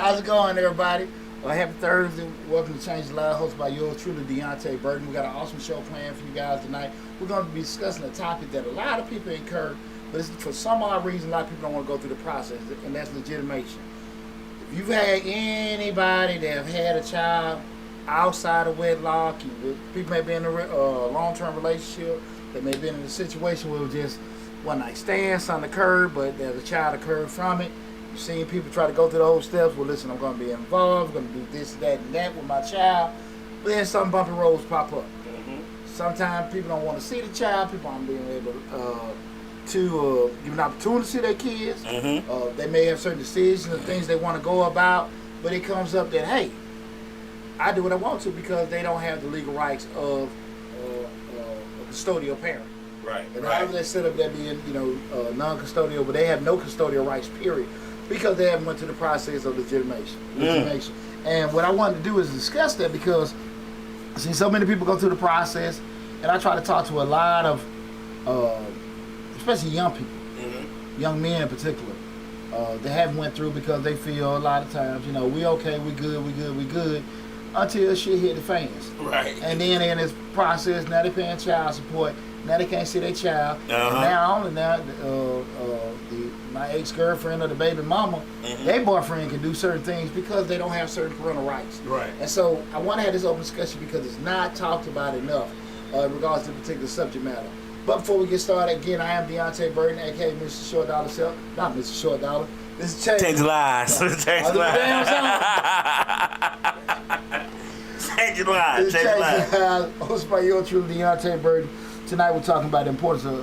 How's it going, everybody? Happy Thursday. Welcome to Change the Lives, hosted by yours truly, Deonte Burton. We got an awesome show planned for you guys tonight. We're going to be discussing a topic that a lot of people incur, but it's, for some odd reason, a lot of people don't want to go through the process, and that's legitimation. If you've had anybody that have had a child outside of wedlock, people may be in a long-term relationship, they may be in a situation where it was just one night stands on the curb, but there's a child occurred from it. You've seen people try to go through the whole steps. Well, listen, I'm going to be involved. I'm going to do this, that, and that with my child. But then some bumpy roads pop up. Sometimes people don't want to see the child. People aren't being able to give an opportunity to see their kids. They may have certain decisions and things they want to go about. But it comes up that, hey, I do what I want to because they don't have the legal rights of a custodial parent. Right. And a lot of that set up there being, non-custodial, but they have no custodial rights, period, because they haven't went through the process of legitimation. And what I wanted to do is discuss that because I see so many people go through the process, and I try to talk to a lot of, especially young people, young men in particular, that haven't went through because they feel a lot of times, we okay, we good, until shit hit the fans. Right. And then in this process, now they're paying child support. Now they can't see their child. And now my ex-girlfriend or the baby mama, their boyfriend can do certain things because they don't have certain parental rights. Right. And so I want to have this open discussion because it's not talked about enough in regards to the particular subject matter. But before we get started, again, I am Deonte Burton, aka Mr. Short Dollar Self. Not Mr. Short Dollar. This is Change Lives. Change Lives. Change Lives. Change Lives. Hosted by yours truly, Deonte Burton. Tonight we're talking about the importance of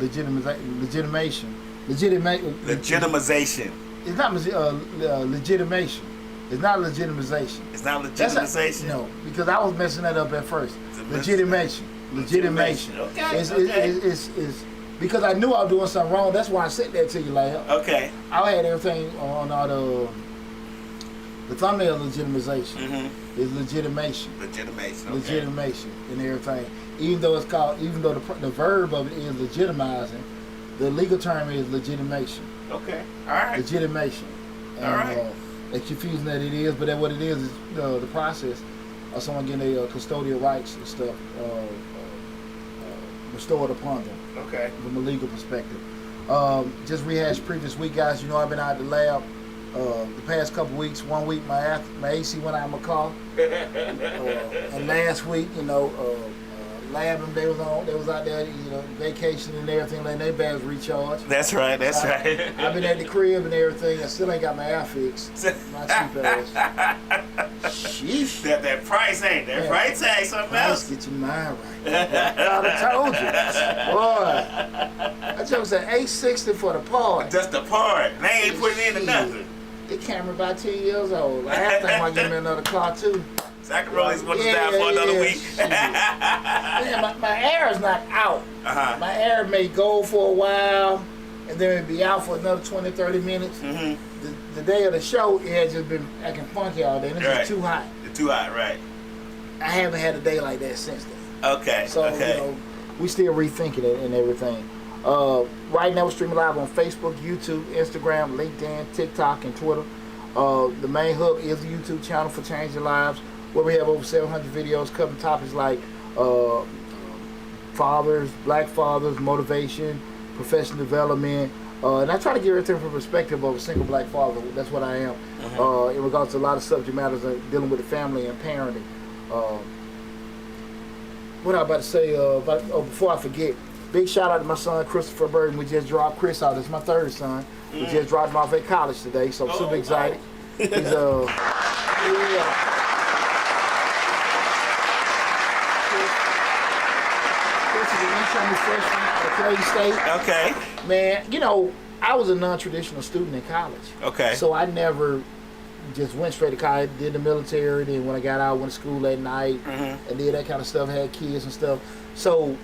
legitimation. Legitimization. It's not legitimation. It's not legitimization. It's not legitimization? No, because I was messing that up at first. Legitimation. Okay. It's because I knew I was doing something wrong. That's why I said that to you, lad. Okay. I had everything on all the thumbnail legitimization. Is legitimation. Legitimation and everything. Even though the verb of it is legitimizing, the legal term is legitimation. Okay. All right. Legitimation. And, all right. It's confusing that it is, but then what it is the process of someone getting their custodial rights and stuff restored upon them. Okay. From a legal perspective. Just rehash previous week, guys. I've been out of the lab the past couple weeks. 1 week my AC went out of my car. And last week, lab they was out there, vacation and everything, letting their batteries recharge. That's right. I've been at the crib and everything. I still ain't got my air fixed. My cheap ass. Sheesh. That price ain't that price tag something else. Get your mind right. I told you, boy. I just said $860 for the part. Just the part. They ain't putting into nothing. The camera about 10 years old. I have to think about getting me another car too. So I can roll these windows down for another week. My air is not out. My air may go for a while, and then it'll be out for another 20, 30 minutes. The day of the show, it had just been acting funky all day, and it's just too hot. It's too hot, right. I haven't had a day like that since then. Okay, So, we still rethinking it and everything. Right now we're streaming live on Facebook, YouTube, Instagram, LinkedIn, TikTok, and Twitter. The main hub is the YouTube channel for Changing Lives, where we have over 700 videos covering topics like fathers, black fathers, motivation, professional development, and I try to get everything from the perspective of a single black father. That's what I am. In regards to a lot of subject matters dealing with the family and parenting. What I about to say, before I forget, big shout out to my son Christopher Burton. We just dropped Chris out. It's my third son. We just dropped him off at college today, so I'm super excited. He's freshman at Clay State. Okay. Man, I was a non-traditional student in college. Okay. So I never just went straight to college, did the military, then when I got out, went to school at night, and did that kind of stuff, had kids and stuff. So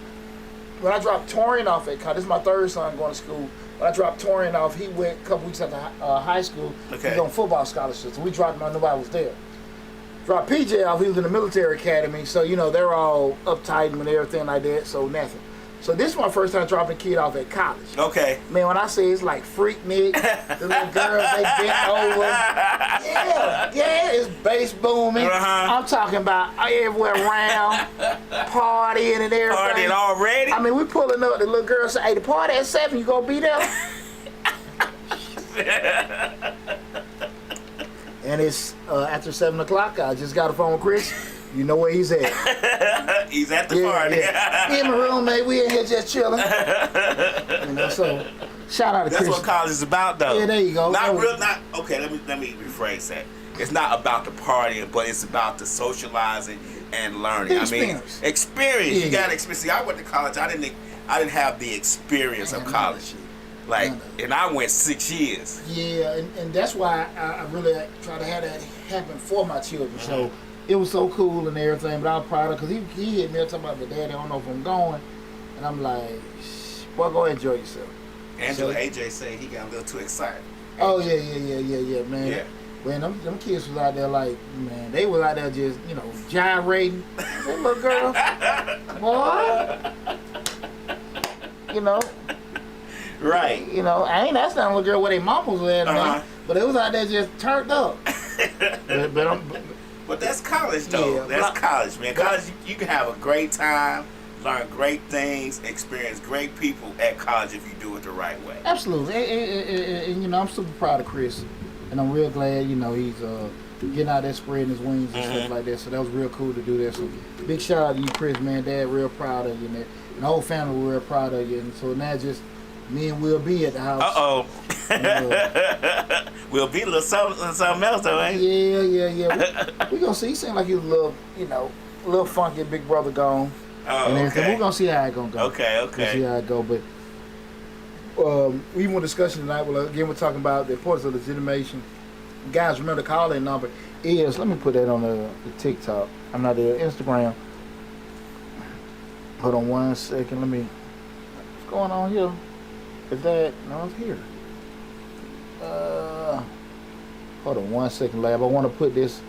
when I dropped Torian off at college, this is my third son going to school. When I dropped Torian off, he went a couple weeks after high school. Okay. He was on football scholarship, so we dropped him out, nobody was there. Dropped PJ off, he was in the military academy, so they're all uptight and everything like that, so nothing. So this is my first time dropping a kid off at college. Okay. Man, when I say it's like Freaknik, the little girls, they bent over. Yeah, it's bass booming. I'm talking about everywhere around, partying and everything. Partying already? I mean, we pulling up, the little girl say, hey, the party at 7, you gonna be there? And it's after 7 o'clock, I just got a phone with Chris. You know where he's at. He's at the party. Yeah. Me and my roommate, we in here just chilling. You know, so shout out to Chris. That's what college is about, though. Yeah, there you go. Okay, let me rephrase that. It's not about the partying, but it's about the socializing and learning. Experience. Experience. Yeah. You got to experience. See, I went to college. I didn't have the experience of college. And I went 6 years. Yeah, and that's why I really try to have that happen for my children. So it was so cool and everything, but I was proud of because he hit me up talking about, Daddy, I don't know if I'm going. And I'm like, boy, go enjoy yourself. Angela AJ said he got a little too excited. Oh, yeah, man. Yeah. When them kids was out there like, man, they was out there just, gyrating. I said, little girl, boy, Right. I ain't asked that little girl where they mamas was at, man. But it was out there just turned up. But that's college, though. Yeah, that's college, man. College, you can have a great time, learn great things, experience great people at college if you do it the right way. Absolutely. And I'm super proud of Chris. And I'm real glad, he's getting out there spreading his wings and stuff like that. So that was real cool to do that. So big shout out to you, Chris, man. Dad, real proud of you. And the whole family real proud of you. And so now just me and Will be at the house. Uh-oh. We'll be a little something else, though, ain't Yeah. We gonna see. He seemed like he was a little funky, big brother gone. Oh, okay. We're gonna see how it gonna go. Okay. We'll see how it go. But we want discussion tonight. Well, again, we're talking about the importance of legitimation. Guys, remember the call-in number is, let me put that on the TikTok. I'm not there. Instagram. Hold on 1 second. What's going on here? Is that, no, it's here. Hold on 1 second, Lab. I want to put this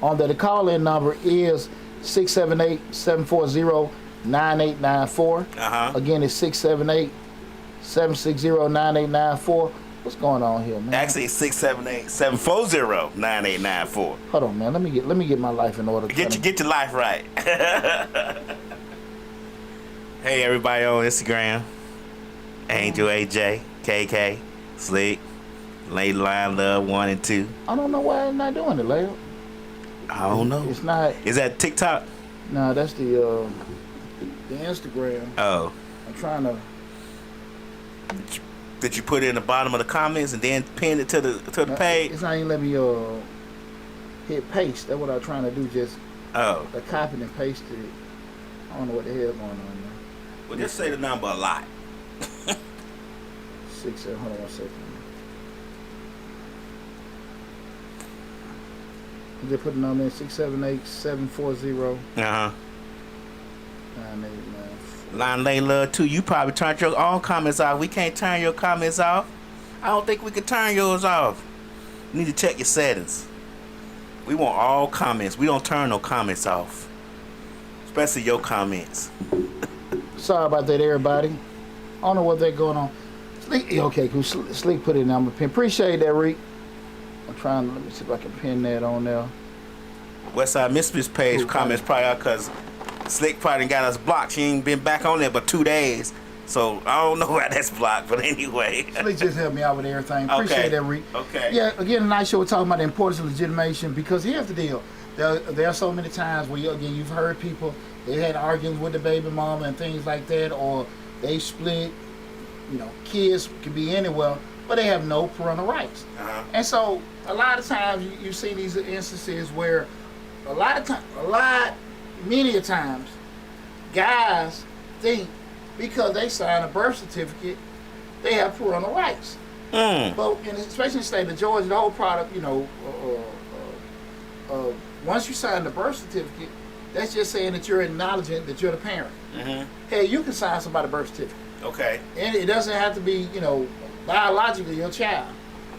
on there. The call-in number is 678-740-9894. Again, it's 678-760-9894. What's going on here, man? Actually, it's 678-740-9894. Hold on, man. Let me get my life in order. Get your life right. Hey, everybody on Instagram. Angel AJ, KK, Slick, Lady Line Love 1 and 2. I don't know why I'm not doing it, Leo. I don't know. It's not. Is that TikTok? No, that's the Instagram. Oh. I'm trying to. Did you put it in the bottom of the comments and then pin it to the page? It's not even let me hit paste. That's what I'm trying to do. Just copy and paste it. I don't know what the hell going on now. Well, just say the number a lot. 6, hold on 1 second. Just put the number in 678-740. 9894. Line Lane Love 2. You probably turned your own comments off. We can't turn your comments off. I don't think we can turn yours off. You need to check your settings. We want all comments. We don't turn no comments off. Especially your comments. Sorry about that, everybody. I don't know what they're going on. Sleek, okay, cool. Sleek put it in. I'm gonna pin. Appreciate that, Reek. I'm trying to, let me see if I can pin that on there. Westside Mistress page comments probably out because Slick probably got us blocked. She ain't been back on there but 2 days. So I don't know why that's blocked, but anyway. Sleek just helped me out with everything. Appreciate that, Reek. Okay. Yeah, again, tonight show we're talking about the importance of legitimation because here's the deal. There are so many times where, you've heard people, they had arguments with the baby mama and things like that, or they split. Kids can be anywhere, but they have no parental rights. And so a lot of times you see these instances where many a times, guys think because they sign a birth certificate, they have parental rights. But especially in the state of Georgia, the whole product, once you sign the birth certificate, that's just saying that you're acknowledging that you're the parent. Hey, you can sign somebody's birth certificate. Okay. And it doesn't have to be, biologically your child.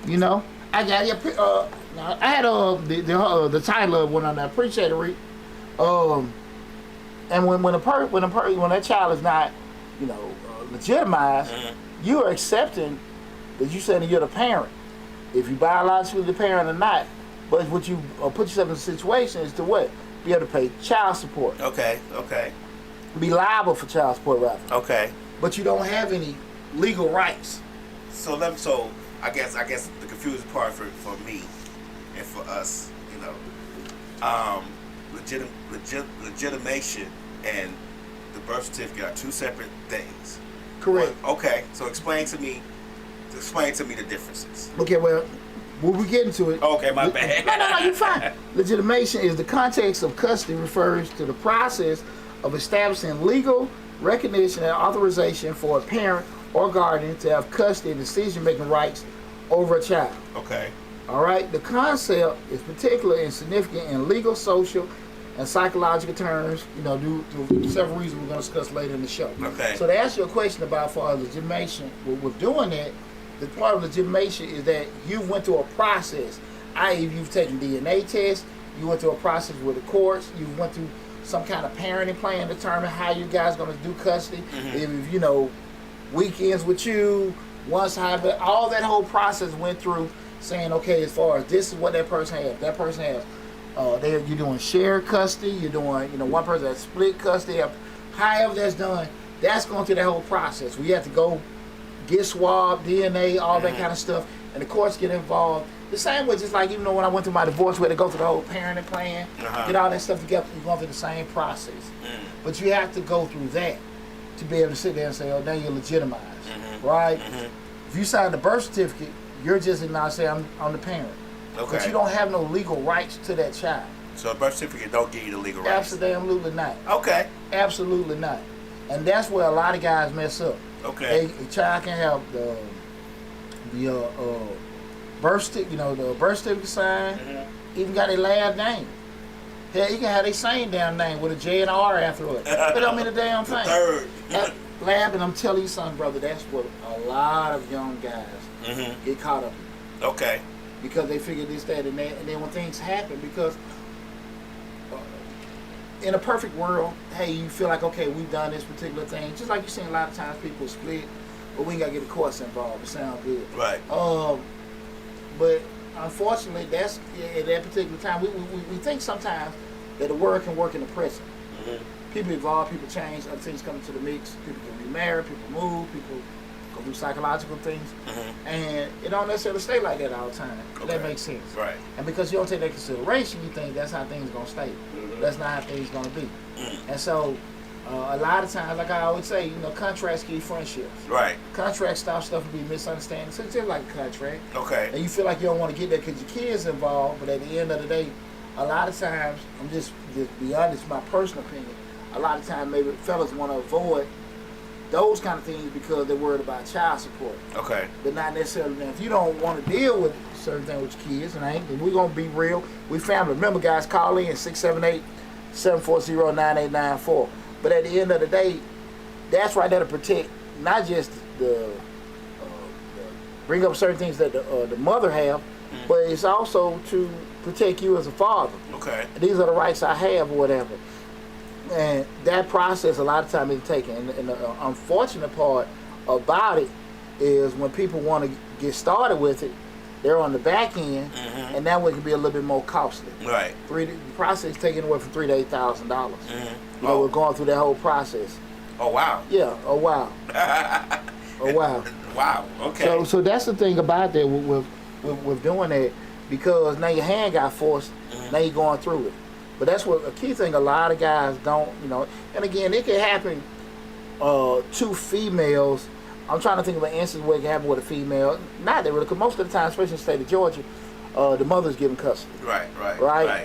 I got I had the title of one on that. Appreciate it, Reek. And when that child is not legitimized, you are accepting that you saying that you're the parent. If you biologically the parent or not, but what you put yourself in a situation is to what? Be able to pay child support. Okay. Be liable for child support, rather. Okay. But you don't have any legal rights. So I guess the confusing part for me and for us, legitimation and the birth certificate are two separate things. Correct. Okay. So explain to me the differences. Okay, well, we'll be getting to it. Okay, my bad. No, you're fine. Legitimation is the context of custody, refers to the process of establishing legal recognition and authorization for a parent or guardian to have custody and decision-making rights over a child. Okay. All right? The concept is particular and significant in legal, social, and psychological terms, due to several reasons we're going to discuss later in the show. Okay. So to answer your question about for legitimation, with doing that, the part of legitimation is that you went through a process, i.e. you've taken DNA tests, you went through a process with the courts, you went through some kind of parenting plan to determine how you guys going to do custody, if weekends with you, once hybrid, all that whole process went through saying, okay, as far as this is what that person has, you're doing shared custody, you're doing, one person has split custody, however that's done, that's going through that whole process. We have to go get swabbed, DNA, all that kind of stuff, and the courts get involved. The same way, just like, when I went through my divorce, we had to go through the whole parenting plan, get all that stuff together, you're going through the same process. But you have to go through that to be able to sit there and say, oh, now you're legitimized, right? If you sign the birth certificate, you're just now saying, I'm the parent. Okay. But you don't have no legal rights to that child. So a birth certificate don't give you the legal rights? Absolutely not. Okay. Absolutely not. And that's where a lot of guys mess up. Okay. A child can have the birth certificate signed, even got their last name. Hell, you can have their same damn name with a J and an R after it. But don't mean a damn thing. Third. Lab, and I'm telling you something, brother, that's what a lot of young guys get caught up in. Okay. Because they figure this, that, and that, and then when things happen, because in a perfect world, hey, you feel like, okay, we've done this particular thing. Just like you're seeing a lot of times people split, but we ain't got to get the courts involved. It sounds good. Right. But unfortunately, that's at that particular time, we think sometimes that the world can work in the present. People evolve, people change, other things come into the mix. People can remarry, people move, people go through psychological things. And it don't necessarily stay like that all the time. Okay. That makes sense. Right. And because you don't take that consideration, you think that's how things are going to stay. That's not how things are going to be. And so, a lot of times, like I always say, contracts keep friendships. Right. Contracts stop stuff from being misunderstanding. So it's just like a contract. Okay. And you feel like you don't want to get there because your kids involved, but at the end of the day, a lot of times, I'm just be honest, my personal opinion, a lot of times maybe fellas want to avoid those kind of things because they're worried about child support. Okay. But not necessarily. Now, if you don't want to deal with certain things with your kids, and we're going to be real, we family. Remember, guys, call in 678-740-9894. But at the end of the day, that's right there to protect not just the bring up certain things that the mother have, but it's also to protect you as a father. Okay. And these are the rights I have or whatever. And that process a lot of time is taken. And the unfortunate part about it is when people want to get started with it, they're on the back end, and that way it can be a little bit more costly. Right. The process taking anywhere from $3,000 to $8,000. We're going through that whole process. Oh wow. Yeah. Oh wow. Oh wow. Wow. Okay. So that's the thing about that with doing that, because now your hand got forced. Now you're going through it. But that's what a key thing. A lot of guys don't, And again, it can happen to females. I'm trying to think of an instance where it can happen with a female. Not that really, because most of the time, especially in the state of Georgia, the mother's giving custody. Right.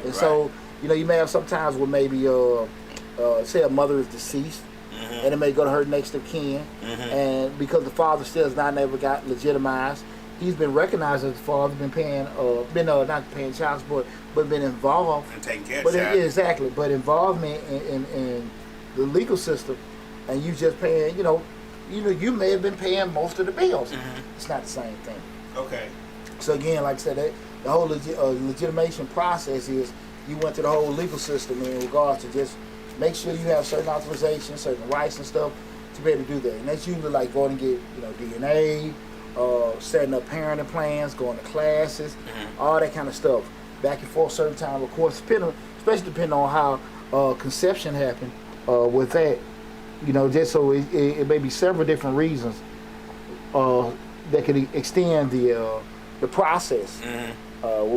And so, you may have sometimes where maybe, say a mother is deceased, and it may go to her next of kin, and because the father still has not never got legitimized, he's been recognized as a father, been paying, not paying child support, but been involved. And taking care of child. Exactly, but involvement in the legal system, and you just paying, you may have been paying most of the bills. It's not the same thing. Okay. So again, like I said, the whole legitimation process is you went to the whole legal system in regards to just make sure you have certain authorizations, certain rights and stuff, to be able to do that. And that's usually like going to get, DNA, setting up parenting plans, going to classes, all that kind of stuff. Back and forth certain time, of course, especially depending on how conception happened with that. Just so it may be several different reasons that could extend the process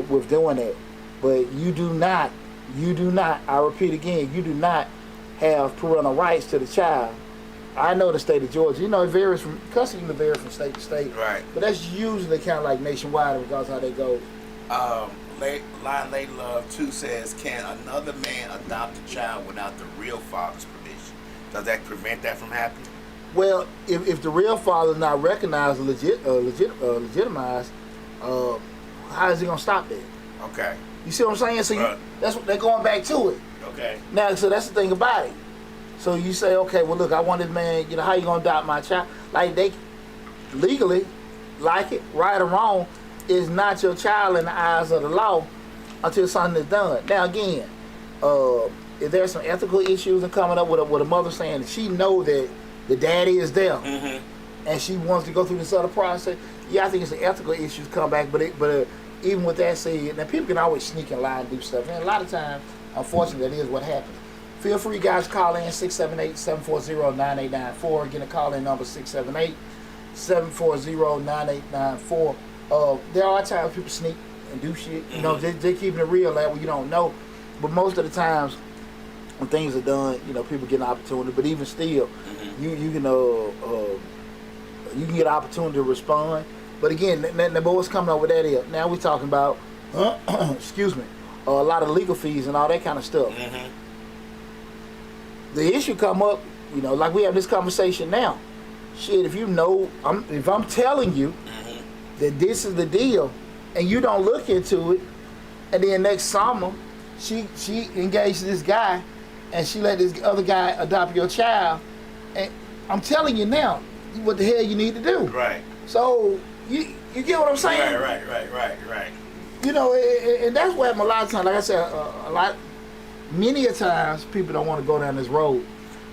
with doing that. But you do not, I repeat again, you do not have parental rights to the child. I know the state of Georgia, it varies from, custody can vary from state to state. Right. But that's usually kind of like nationwide regardless of how they go. Line Lady Love 2 says, can another man adopt a child without the real father's permission? Does that prevent that from happening? Well, if the real father is not recognized or legitimized, how is he gonna stop that? Okay. You see what I'm saying? So that's what they're going back to it. Okay. Now, so that's the thing about it. So you say, okay, well, look, I want this man. How you gonna adopt my child? Like they legally, like it, right or wrong, is not your child in the eyes of the law until something is done. Now, again, if there's some ethical issues and coming up with a mother saying that she know that the daddy is there, and she wants to go through this other process, yeah, I think it's the ethical issues come back. But even with that said, now people can always sneak and lie and do stuff. And a lot of times, unfortunately, that is what happens. Feel free, guys, to call in 678-740-9894. Again, the call-in number 678-740-9894. There are times people sneak and do shit. They're keeping it real, like, well, you don't know. But most of the times, when things are done, people get an opportunity. But even still, you can get an opportunity to respond. But again, what's coming up with that is now we're talking about, excuse me, a lot of legal fees and all that kind of stuff. The issue come up, like we have this conversation now. Shit, if if I'm telling you that this is the deal, and you don't look into it, and then next summer she engaged this guy, and she let this other guy adopt your child, and I'm telling you now, what the hell you need to do. Right. So you get what I'm saying? Right. And that's why a lot of times, like I said, many a times people don't want to go down this road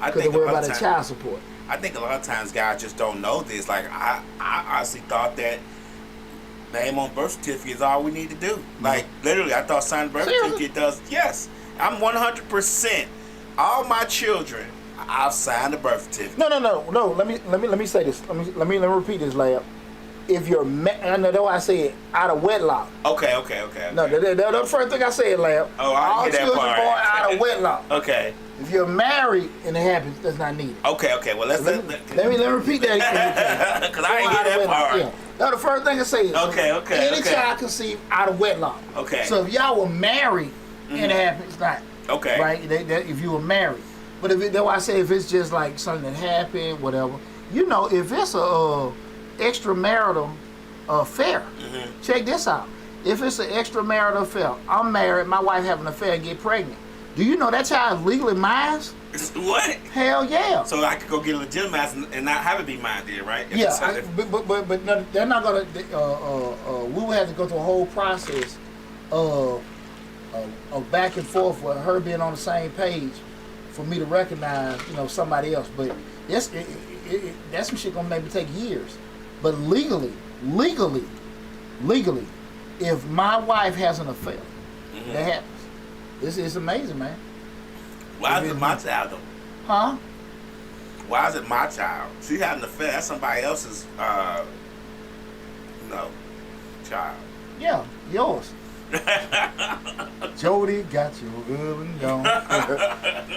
because they worry about their child support. I think a lot of times guys just don't know this. Like I honestly thought that name on birth certificate is all we need to do. Like literally, I thought signing birth certificate does. Yes, I'm 100%. All my children, I've signed a birth certificate. No. Let me say this. Let me repeat this, Lab. If you're, I know that's why I said out of wedlock. Okay. No, that's the first thing I said, Lab. Oh, I get that part. All children born out of wedlock. Okay. If you're married and it happens, that's not needed. Okay. Well, let me repeat that again. Because I ain't get that part. Yeah. No, the first thing I say is any child conceived out of wedlock. Okay. So if y'all were married and it happens, it's not. Okay. Right? If you were married. But that's why I say if it's just like something that happened, whatever. If it's a extramarital affair, check this out. If it's an extramarital affair, I'm married, my wife having an affair and get pregnant. Do you know that child is legally mine? What? Hell yeah. So I could go get a legitimized and not have it be mine, then, right? But no, they're not gonna. We would have to go through a whole process of back and forth with her being on the same page for me to recognize, somebody else. But that's some shit gonna maybe take years. But legally, if my wife has an affair, that happens. This is amazing, man. Why is it my child, though? Huh? Why is it my child? She had an affair. That's somebody else's, child. Yeah, yours. Jody got your good and gone.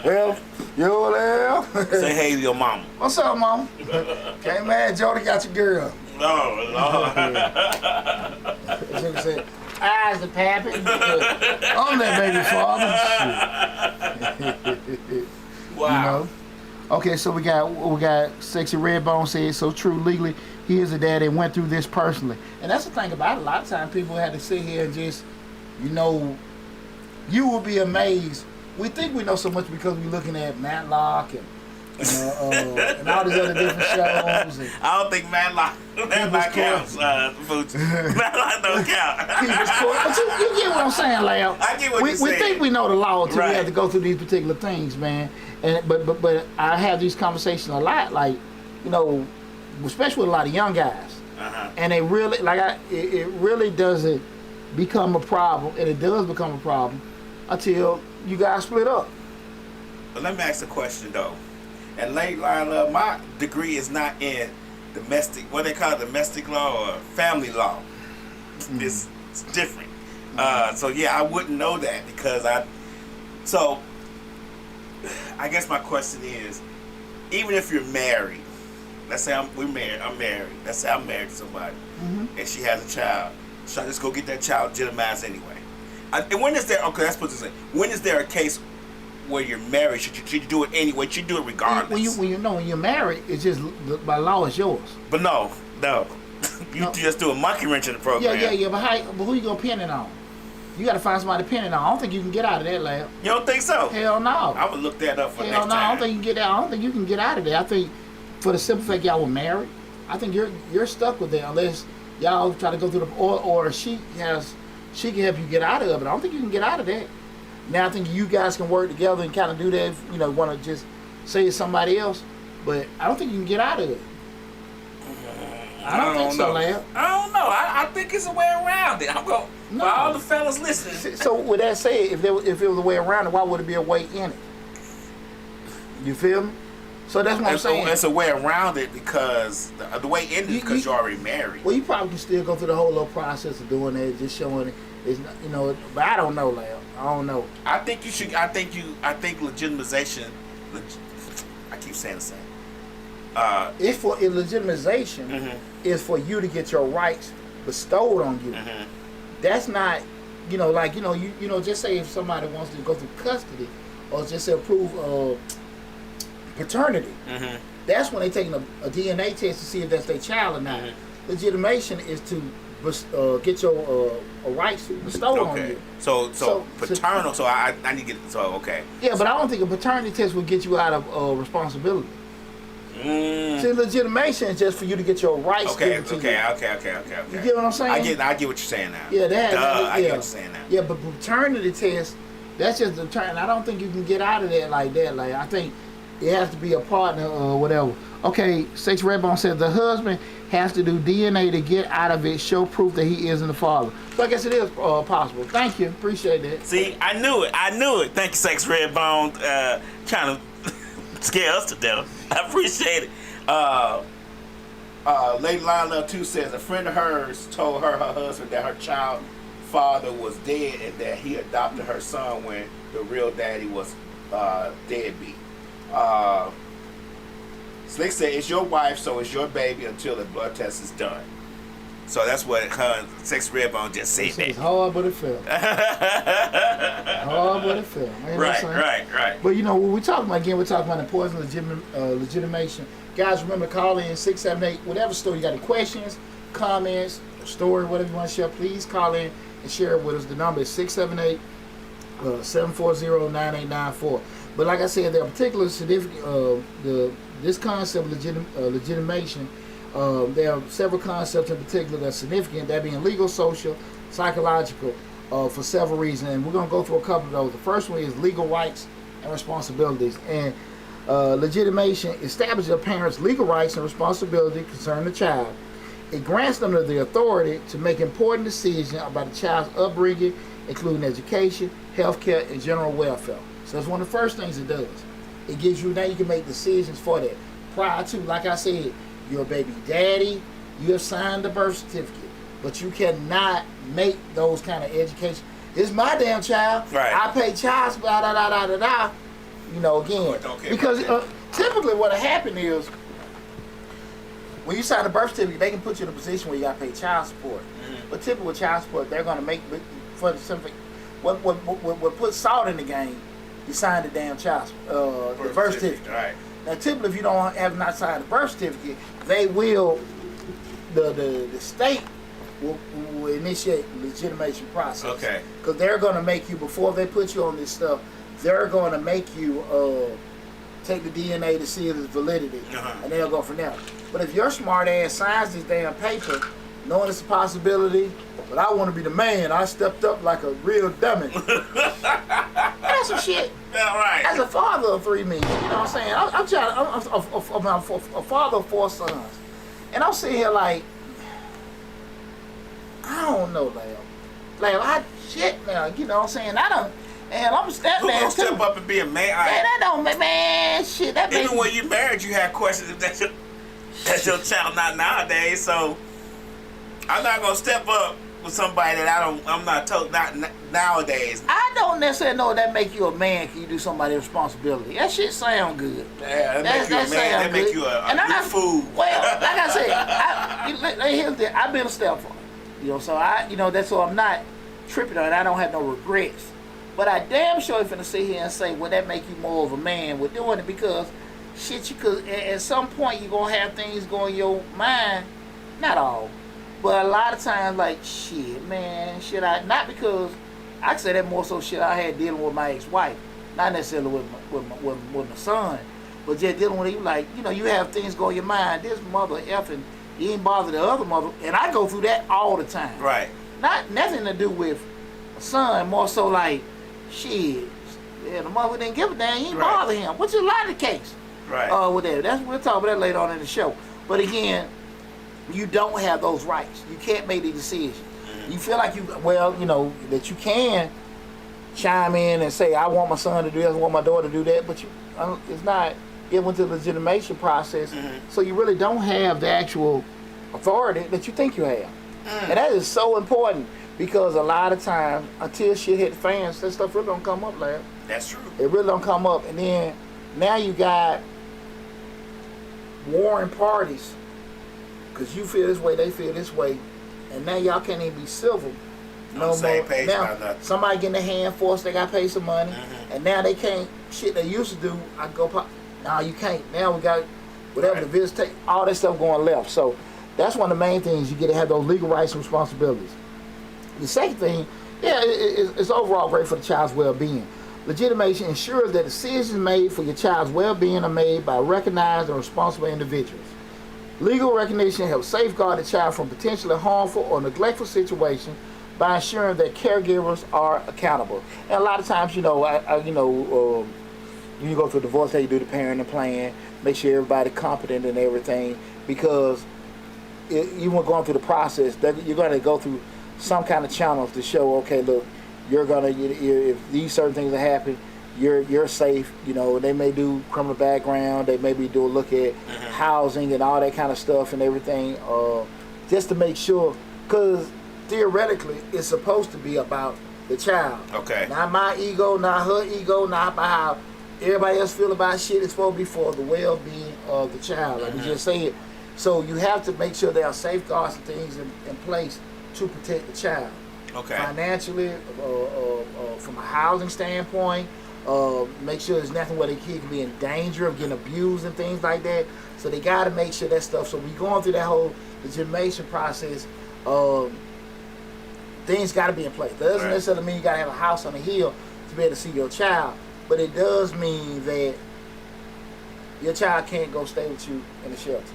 Well, yo there. Say hey to your mama. What's up, mama? Can't mad, Jody got your girl. No, Lord. Jody said, eyes the pappy. I'm that baby father. Wow. Okay, so we got Sexy Redbone said so true legally. He is a dad and went through this personally. And that's the thing about it. A lot of times people had to sit here and just, you will be amazed. We think we know so much because we're looking at Matlock and all these other different shows. And I don't think Matlock counts. Matlock don't count. But you get what I'm saying, Lam. I get what you're saying. We think we know the law until Right. we have to go through these particular things, man. But I have these conversations a lot, like, you know, especially with a lot of young guys, and they really it really doesn't become a problem, and it does become a problem until you guys split up. But let me ask a question though. At late line love, my degree is not in domestic, what they call it, domestic law or family law. It's different. So yeah, I wouldn't know that because so I guess my question is, even if you're married, let's say I'm married. Let's say I'm married to somebody, and she has a child. Should I just go get that child legitimized anyway? And when is there? Okay, let's put this in. When is there a case where you're married? Should you do it anyway? Should you do it regardless? When you're married, it's just by law it's yours. But no. You just do a monkey wrench in the program. Yeah. But who you gonna pin it on? You gotta find somebody to pin it on. I don't think you can get out of that, lab. You don't think so? Hell no. I would look that up for next time. I don't think you can get out. I don't think you can get out of there. I think for the simple fact y'all were married, I think you're stuck with that unless y'all try to go through the or she can help you get out of it. I don't think you can get out of that. Now I think you guys can work together and kind of do that if you know want to just say it's somebody else, but I don't think you can get out of it. I don't think so, Lamb. I don't know. I think it's a way around it. I'm going for all the fellas listening. So with that said, if it was a way around it, why would it be a way in it? You feel me? So that's what I'm saying. It's a way around it because the way in it is because you're already married. Well, you probably can still go through the whole little process of doing that, just showing it. It's not, you know, but I don't know, Lamb. I don't know. I think you should. I think legitimization. I keep saying the same. It's for legitimization is for you to get your rights bestowed on you. That's not, you know, just say if somebody wants to go through custody or just approve paternity. That's when they taking a DNA test to see if that's their child or not. Legitimation is to get your rights bestowed on you. So paternal. So I need to get. So okay. Yeah, but I don't think a paternity test will get you out of responsibility. See, legitimation is just for you to get your rights. Okay. You get what I'm saying? I get what you're saying now. Yeah, I get what you're saying now. Yeah, but paternity test, that's just the turn. I don't think you can get out of that like that. Like I think it has to be a partner or whatever. Okay, Sex Redbone says the husband has to do DNA to get out of it, show proof that he isn't the father. So I guess it is possible. Thank you, appreciate that. See, I knew it. Thank you, Sex Redbone, trying to scare us to death. I appreciate it. Lady Lionel 2 says a friend of hers told her husband that her child father was dead and that he adopted her son when the real daddy was deadbeat. Slick said it's your wife, so it's your baby until the blood test is done. So that's what her Sex Redbone just said. It's hard, but it fell. Hard, but it fell. Right. But you know, when we're talking about the importance of legitimation. Guys, remember, call in 678, whatever story. You got any questions, comments, story, whatever you want to share, please call in and share it with us. The number is 678-740-9894. But like I said, there are particular significant, this concept of legitimation. There are several concepts in particular that's significant, that being legal, social, psychological, for several reasons. And we're going to go through a couple of those. The first one is legal rights and responsibilities. And legitimation establishes a parent's legal rights and responsibility concerning the child. It grants them the authority to make important decisions about the child's upbringing, including education, health care, and general welfare. So that's one of the first things it does. It gives you, now you can make decisions for that. Prior to, like I said, your baby daddy, you have signed the birth certificate, but you cannot make those kind of education. It's my damn child. Right. I pay child support, you know, again. Because typically what happened is, when you sign a birth certificate, they can put you in a position where you got to pay child support. But typically with child support, they're going to make, for the simple, what puts salt in the game, you sign the damn child the birth certificate. Right. Now, typically, if you don't have not signed the birth certificate, they will, the state will initiate the legitimation process. Okay. Because they're going to make you, before they put you on this stuff, they're going to make you take the DNA to see its validity, and they'll go from there. But if your smart ass signs this damn paper, knowing it's a possibility, but I want to be the man. I stepped up like a real dummy. That's some shit. Yeah, right. As a father of 3 men, you know what I'm saying? I'm a father of 4 sons. And I'm sitting here like, I don't know, shit now, you know what I'm saying? I don't, and I'm a stepdad Who gonna too. step up and be a man? Man, that don't make, man, shit, that Even makes when you married, you had questions if that's your child. Not nowadays. So I'm not gonna step up with somebody that I'm not told. Not nowadays. I don't necessarily know that make you a man. Can you do somebody's responsibility? That shit sound good. Yeah, that make you a man. That make you a good fool. Well, like I said, here's the, I've been a stepfather. You know, so I'm not tripping on it. I don't have no regrets. But I damn sure finna sit here and say, well, that make you more of a man with doing it, because shit, you could at some point you gonna have things go in your mind. Not all, but a lot of times, like shit, man, shit. Not because I say that more so shit I had dealing with my ex-wife, not necessarily with my son, but just dealing with you, like, you know, you have things go in your mind. This mother effing, you ain't bother the other mother, and I go through that all the time. Right. Nothing to do with a son, more so like, shit, yeah, the mother didn't give a damn, you ain't bother him, which is a lot of the case. Right. With that. We'll talk about that later on in the show. But again, you don't have those rights. You can't make the decision. Mm-hmm. You feel like that you can chime in and say, I want my son to do this, I want my daughter to do that, but it's not. It went to the legitimation process, so you really don't have the actual authority that you think you have. And that is so important, because a lot of times, until shit hit the fans, that stuff really don't come up, lad. That's true. It really don't come up. And then, now you got warring parties, because you feel this way, they feel this way, and now y'all can't even be civil no more. Now somebody getting their hand forced, they got to pay some money, and now they can't, shit they used to do, I go pop. No, you can't. Now we got whatever the visits take, all that stuff going left. So that's one of the main things. You get to have those legal rights and responsibilities. The second thing, it's overall great for the child's well-being. Legitimation ensures that decisions made for your child's well-being are made by recognized and responsible individuals. Legal recognition helps safeguard the child from potentially harmful or neglectful situations by ensuring that caregivers are accountable. And a lot of times, you go through a divorce, you do the parenting plan, make sure everybody's competent and everything, because you were going through the process, you're going to go through some kind of channels to show, okay, look, if these certain things are happening, you're safe. You know, they may do criminal background, they maybe do a look at housing and all that kind of stuff and everything, just to make sure, because theoretically it's supposed to be about the child. Okay. Not my ego, not her ego, not about how everybody else feel about shit. It's supposed to be for the well-being of the child, like we just said. So you have to make sure there are safeguards and things in place to protect the child. Okay. Financially, from a housing standpoint, make sure there's nothing where the kid can be in danger of getting abused and things like that. So they got to make sure that stuff. So we going through that whole legitimation process. Things got to be in place. That doesn't necessarily mean you got to have a house on a hill to be able to see your child, but it does mean that your child can't go stay with you in a shelter.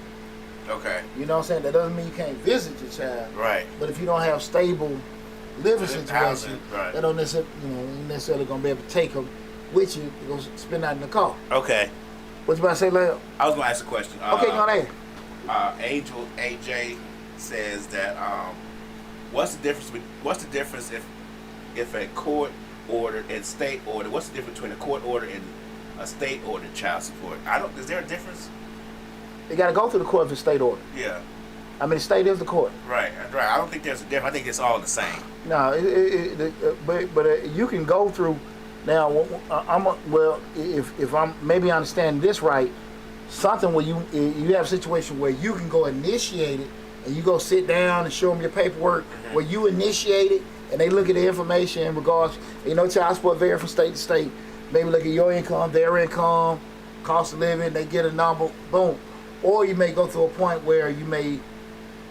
Okay. You know what I'm saying? That doesn't mean you can't visit your child. Right. But if you don't have stable living situation, right, that don't necessarily, you're necessarily gonna be able to take them with you to go spend out in the car. Okay. What you about to say, Leo? I was gonna ask a question. Okay, go ahead. Angel AJ says that what's the difference if a court order and state order? What's the difference between a court order and a state order child support? Is there a difference? They got to go through the court for state order. Yeah. I mean, the state is the court. Right. I don't think there's a difference. I think it's all the same. No, but you can go through. Now, if I'm maybe understanding this right, something where you have a situation where you can go initiate it, and you go sit down and show them your paperwork where you initiate it, and they look at the information in regards, child support vary from state to state. Maybe look at your income, their income, cost of living. They get a number, boom. Or you may go through a point where you may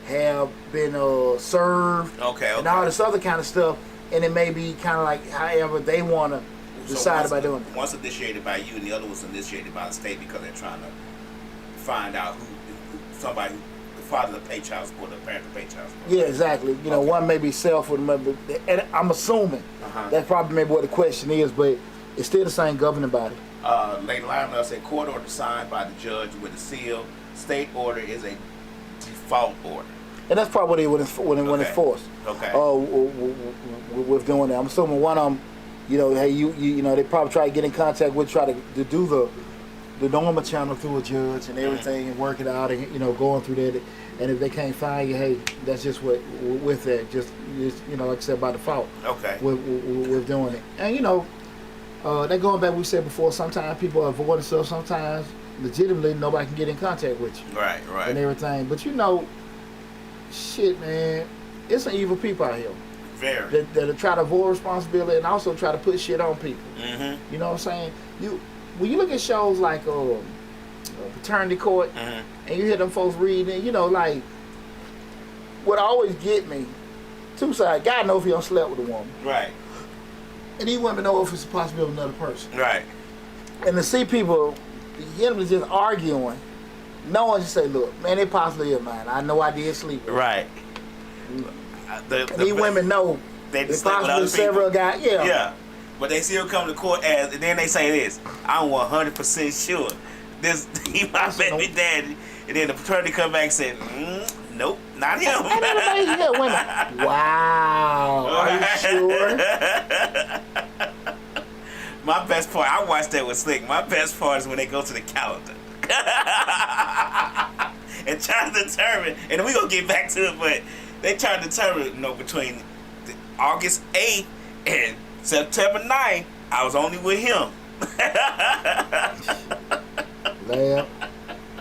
have been served, and all this other kind of stuff, and it may be kind of like however they want to decide about doing it. One's initiated by you, and the other was initiated by the state because they're trying to find out who somebody father to pay child support, the parent to pay child support. Yeah, exactly. You know, Okay. one may be self, or maybe, and I'm assuming that's probably maybe what the question is, but it's still the same governing body. Lady Lionel said, court order signed by the judge with a seal. State order is a default order. And that's probably when it's forced. Okay. With doing that, I'm assuming one of them, you know, hey, you know, they probably try to get in contact with, try to do the normal channel through a judge and everything, and work it out, and you know, going through that. And if they can't find you, hey, that's just what with that, just you know, like I said, by default. Okay. With doing it, and you know, that going back, we said before, sometimes people are avoiding stuff. Sometimes legitimately nobody can get in contact with you. Right. And everything, but you know. Shit, man, it's some evil people out here. Very. That try to avoid responsibility and also try to put shit on people. Mm-hmm. You know what I'm saying? When you look at shows like Paternity Court, and you hear them folks reading, you know, like, what always get me, two sides. God knows if he don't slept with a woman. Right. And these women know if it's a possibility of another person. Right. And to see people, hear them just arguing, no one just say, look, man, it possibly is mine. I know I did sleep with her. Right. These women know they it's slept with possibly other several people. guys. Yeah. Yeah. But they still come to court and then they say this, I'm 100% sure this he my baby daddy. And then the paternity come back and say, nope, not him. And then the lady, yeah, women, wow, are you sure? My best part, I watched that with Slick. My best part is when they go to the calendar. And try to determine, and we're going to get back to it, but they try to determine, you know, between August 8th and September 9th, I was only with him. Lamb.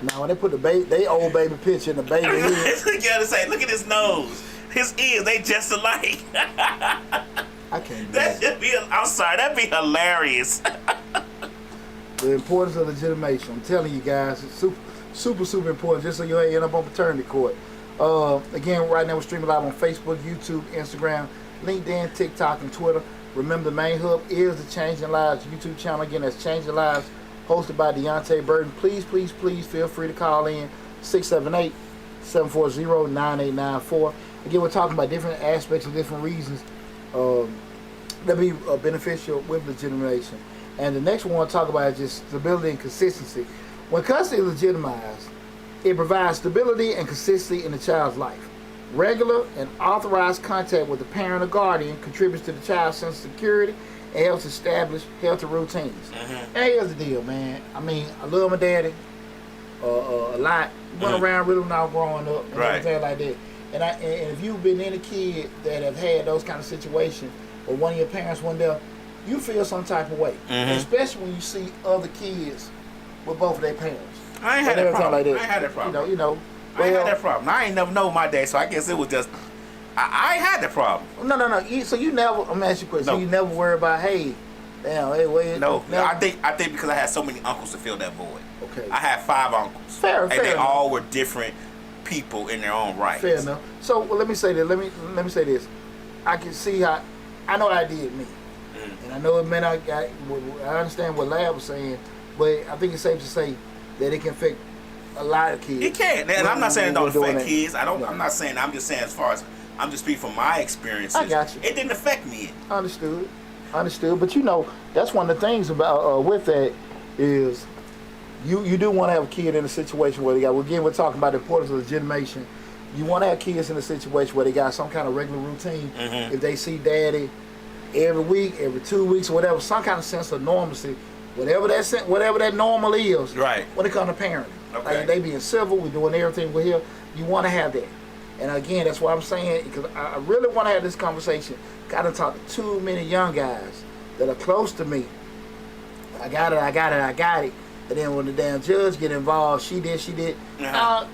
Now when they put the baby, they old baby picture in the baby head. You gotta say, look at his nose, his ears, they just alike. I can't do That should be, I'm sorry, that'd be hilarious. The importance of legitimation. I'm telling you guys, it's super important, just so you ain't end up on paternity court. Again, right now we're streaming live on Facebook, YouTube, Instagram, LinkedIn, TikTok, and Twitter. Remember, the main hub is the Changing Lives YouTube channel. Again, that's Changing Lives, hosted by Deonte Burton. Please feel free to call in 678-740-9894. Again, we're talking about different aspects and different reasons that be beneficial with legitimation. And the next one we'll talk about is just stability and consistency. When custody is legitimized, it provides stability and consistency in the child's life. Regular and authorized contact with the parent or guardian contributes to the child's sense of security and helps establish healthy routines. And here's the deal, man. I mean, I love my daddy a lot. Went around with him when I was growing up and everything like that. And if you've been any kid that have had those kind of situations, or one of your parents went there, you feel some type of way, especially when you see other kids with both of their parents. I ain't had that problem. Like that. I ain't had that problem. You know. I ain't had that problem. I ain't never know my dad, so I guess it was just, I ain't had that problem. No. So you never, I'm gonna ask you a question. No. So you never worry about, hey, wait. No, I think because I had so many uncles to fill that void. Okay. I had 5 uncles. Fair and they enough. all were different people in their own right. Fair enough. So let me say this. Let me say this. I can see how, I know I did me. And I know it may not, I understand what Lab was saying, but I think it's safe to say that it can affect a lot of kids. It can, and I'm not saying it don't affect that. kids. I'm not saying. I'm just saying as far as I'm just speaking from my experiences. I got you. It didn't affect me. Understood. But you know, that's one of the things about with that is you do want to have a kid in a situation where they got. Again, we're talking about the importance of legitimation. You want to have kids in a situation where they got some kind of regular routine. If they see daddy every week, every 2 weeks, or whatever, some kind of sense of normalcy, whatever that normal is. Right. When it comes to parenting, Okay. like they being civil, we doing everything we're here. You want to have that, and again, that's what I'm saying, because I really want to have this conversation. Got to talk to too many young guys that are close to me. I got it. And then when the damn judge get involved, she did. I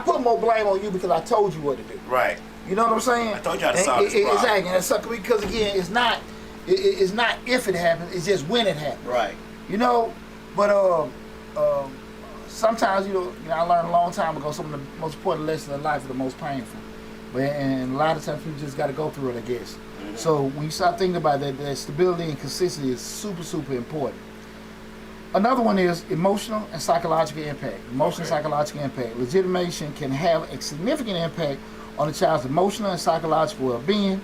put more blame on you because I told you what to do. Right. You know what I'm saying? I told you how to solve this problem. Exactly. And it's because again, it's not if it happens, it's just when it happens. Right. You know, but sometimes you know I learned a long time ago some of the most important lessons in life are the most painful. And a lot of times people just got to go through it, I guess. So when you start thinking about that stability and consistency is super important. Another one is emotional and psychological impact. Emotional and psychological impact. Legitimation can have a significant impact on the child's emotional and psychological well-being.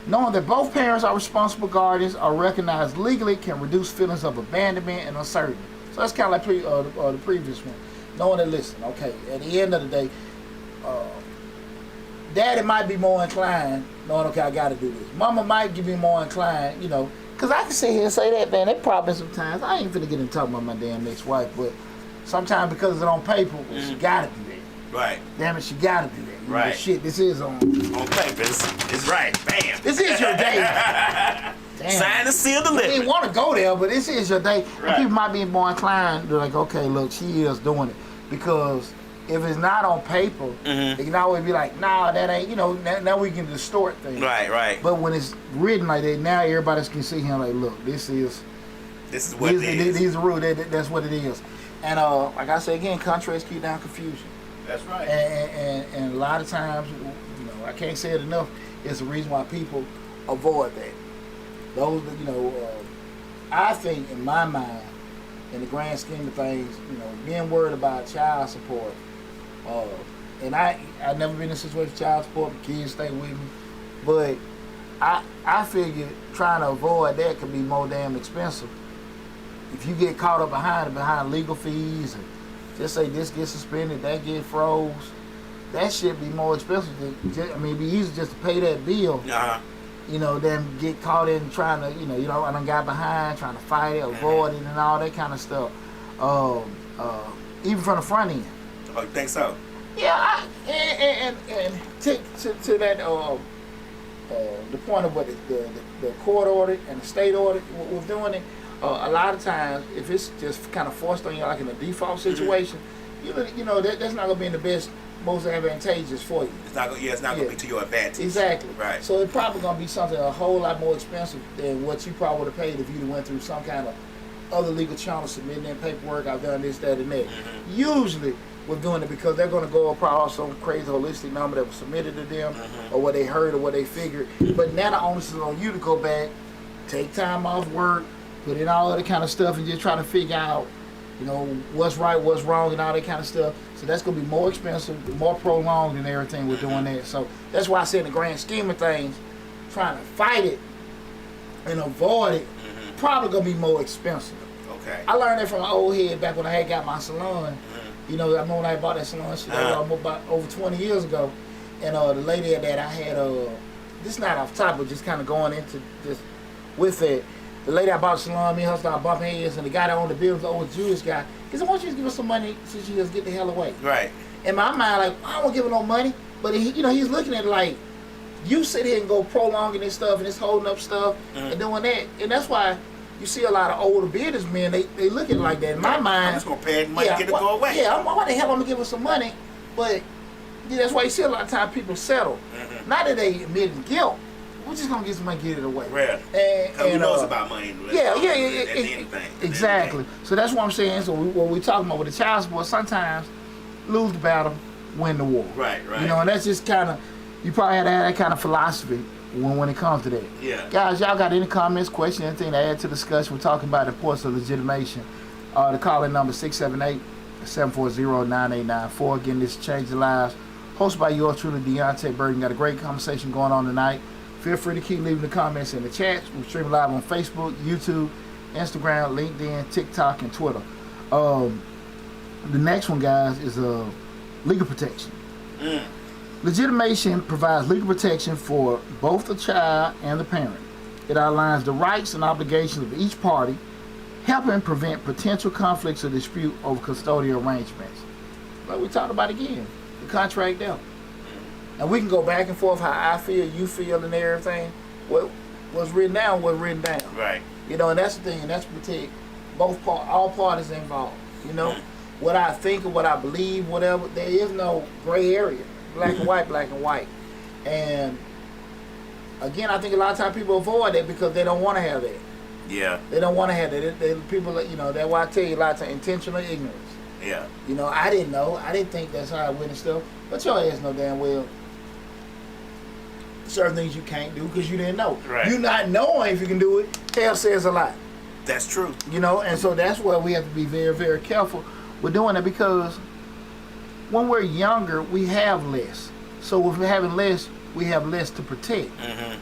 Knowing that both parents are responsible guardians or recognized legally can reduce feelings of abandonment and uncertainty. So that's kind of like the previous one. Knowing that, listen, okay, at the end of the day, daddy might be more inclined, knowing, okay, I got to do this. Mama might be more inclined, you know, because I can sit here and say that, man, that probably sometimes, I ain't finna get in talking about my damn ex-wife, but sometimes because it's on paper, well, she got to do that. Right. Damn it, she got to do that. You know, Right. shit, this is on paper. It's right. Bam. This is your day. Damn. Sign and seal the I didn't living. want to go there, but this is your day. Right. And people might be more inclined to like, okay, look, she is doing it. Because if it's not on paper, they can always be like, nah, that ain't, you know, now we can distort things. Right. But when it's written like that, now everybody can see him like, look, this is what it is. These are rules. That's what it is. And like I said again, contracts keep down confusion. That's right. And a lot of times, you know, I can't say it enough. It's the reason why people avoid that. Those, you know, I think in my mind, in the grand scheme of things, you know, being worried about child support, and I've never been in a situation with child support. My kids stay with me, but I figure trying to avoid that could be more damn expensive. If you get caught up behind legal fees and just say this gets suspended, that get froze, that shit be more expensive. It'd be easier just to pay that bill, you know, than get caught in trying to, you know, I done got behind trying to fight it, avoid it, and all that kind of stuff. Even from the front end. Oh, you think so? Yeah, and to that the point of what the court order and the state order was doing it. A lot of times, if it's just kind of forced on you, like in a default situation, you know that's not gonna be in the best, most advantageous for you. It's not gonna be to your advantage. Exactly. Right. So it's probably gonna be something a whole lot more expensive than what you probably would have paid if you went through some kind of other legal channel, submitting in paperwork. I've done this, that, and that. Usually, we're doing it because they're gonna go across some crazy holistic number that was submitted to them, or what they heard, or what they figured. But now the onus is on you to go back, take time off work, put in all other kind of stuff, and just try to figure out, you know, what's right, what's wrong, and all that kind of stuff. So that's going to be more expensive, more prolonged, and everything we're doing that. So that's why I said in the grand scheme of things, trying to fight it and avoid it, probably going to be more expensive. Okay. I learned that from an old head back when I had got my salon. You know, I remember when I bought that salon, shit, about over 20 years ago. And the lady at that I had, this not off top, but just kind of going into this with it. The lady I bought the salon, me and her started bumping heads, and the guy that owned the building, the old Jewish guy, he said, why don't you just give us some money so she just get the hell away? Right. In my mind, like, I don't want to give her no money, but he, you know, he's looking at it like, you sit here and go prolonging this stuff and it's holding up stuff and doing that. And that's why you see a lot of older businessmen, they look at it like that. In my mind, I'm just going to pay the money to get it go away. Yeah, why the hell I'm going to give her some money? But yeah, that's why you see a lot of times people settle. Not that they admit guilt. We're just gonna get some money, get it away. Right. And who knows about money? Exactly. So that's what I'm saying. So what we talking about with the child support, sometimes lose the battle, win the war. Right. You know, and that's just kind of, you probably had to have that kind of philosophy when it comes to that. Yeah. Guys, y'all got any comments, questions, anything to add to the discussion? We're talking about the importance of legitimation. The call-in number 678-740-9894. Again, this is Change the Lives. Hosted by yours truly, Deonte Burton. Got a great conversation going on tonight. Feel free to keep leaving the comments in the chat. We're streaming live on Facebook, YouTube, Instagram, LinkedIn, TikTok, and Twitter. The next one, guys, is legal protection. Legitimation provides legal protection for both the child and the parent. It outlines the rights and obligations of each party, helping prevent potential conflicts or dispute over custodial arrangements. Like we talked about again, the contract there. And we can go back and forth how I feel, you feel, and everything. What was written down was written down. Right. You know, and that's the thing, and that's protect all parties involved. You know, what I think or what I believe, whatever. There is no gray area. Black and white, black and white. And again, I think a lot of times people avoid that because they don't want to have that. Yeah. They don't want to have that. People, you know, that's why I tell you a lot of times intentional ignorance. Yeah. You know, I didn't know. I didn't think that's how I went and stuff. But your ass know damn well certain things you can't do because you didn't know. Right. You not knowing if you can do it, hell says a lot. That's true. You know, and so that's why we have to be very, very careful with doing it, because when we're younger, we have less. So if we're having less, we have less to protect.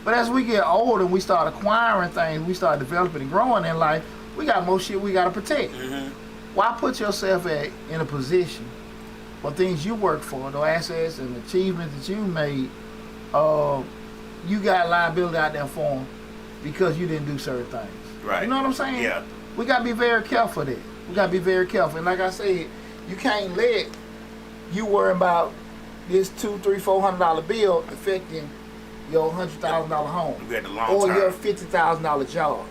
But as we get older and we start acquiring things, we start developing and growing in life, we got more shit we got to protect. Why put yourself in a position for things you work for, the assets and achievements that you made, you got liability out there for them because you didn't do certain things. Right. You know what I'm saying? Yeah. We got to be very careful of that. We got to be very careful. And like I said, you can't let you worry about this $200, $300, $400 bill affecting your $100,000 home We had the long or term. your $50,000 job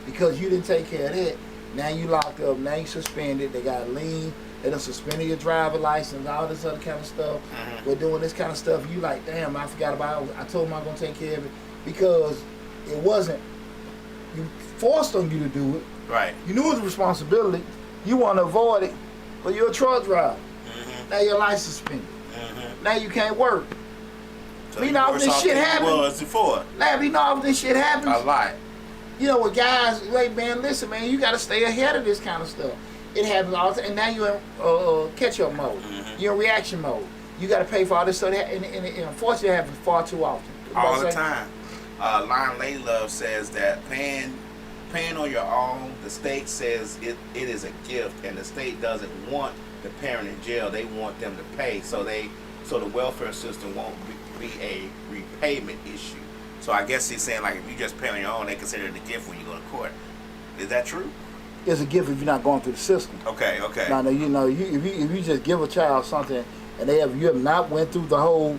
because you didn't take care of that. Now you locked up. Now you suspended. They got lien. They done suspended your driver license, all this other kind of stuff. We're doing this kind of stuff. You like, damn, I forgot about it. I told them I was going to take care of it because it wasn't you forced on you to do it. Right. You knew it was a responsibility. You want to avoid it, but you're a truck driver. Now your license suspended. Now you can't work. So you know if this shit happens. Was before. Now you know if this shit happens. A lot. You know what, guys? Like, man, listen, man, you got to stay ahead of this kind of stuff. It happens all the time, and now you're in catch-up mode. You're in reaction mode. You got to pay for all this stuff, and unfortunately, it happens far too often. All the time. Lion Lady Love says that paying on your own, the state says it is a gift, and the state doesn't want the parent in jail. They want them to pay, so the welfare system won't be a repayment issue. So I guess he's saying, like, if you just pay on your own, they consider it a gift when you go to court. Is that true? It's a gift if you're not going through the system. Okay. Now, you know, if you just give a child something and you have not went through the whole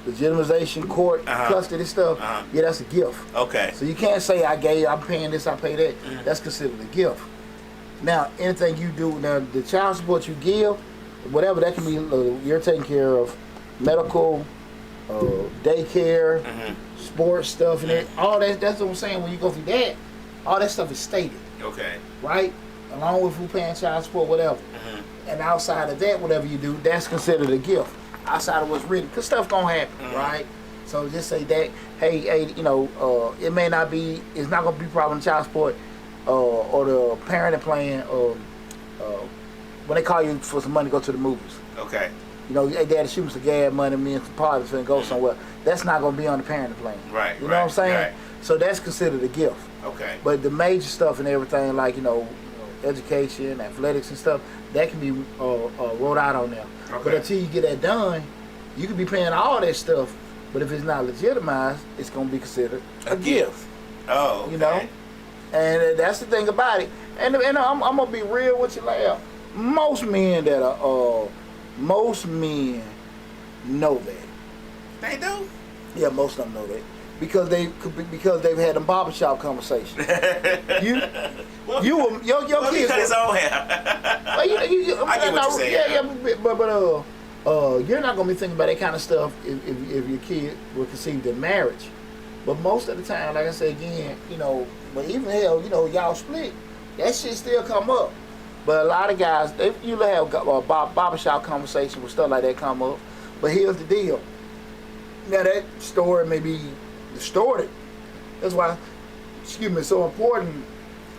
legitimization, court, custody stuff, yeah, that's a gift. Okay. So you can't say I'm paying this, I pay that. That's considered a gift. Now, anything you do, now the child support you give, whatever, that can be, you're taking care of medical, daycare, sports stuff, and all that. That's what I'm saying. When you go through that, all that stuff is stated. Okay. Right? Along with who paying child support, whatever. And outside of that, whatever you do, that's considered a gift. Outside of what's written, because stuff gonna happen, right? So just say that, hey, you know, it may not be, it's not gonna be problem child support, or the parent plan, when they call you for some money, go to the movies. Okay. You know, hey, daddy, shoot me some gas money, me and some parties and go somewhere. That's not gonna be on the parent plan. Right. You know what I'm saying? Right. So that's considered a gift. Okay. But the major stuff and everything, like, you know, education, athletics and stuff, that can be wrote out on there. Okay. But until you get that done, you can be paying all that stuff, but if it's not legitimized, it's going to be considered a gift. Oh, okay. You know? And that's the thing about it. And I'm going to be real with you, Lab. Most men know that. They do? Yeah, most of them know that. Because they've had them barbershop conversations. Your kids. Cut his own hair. Well, I get what you're saying. But you're not gonna be thinking about that kind of stuff if your kid were conceived in marriage. But most of the time, like I say again, you know, but even hell, you know, y'all split, that shit still come up. But a lot of guys, they usually have barbershop conversation with stuff like that come up. But here's the deal. Now that story may be distorted. That's why, it's so important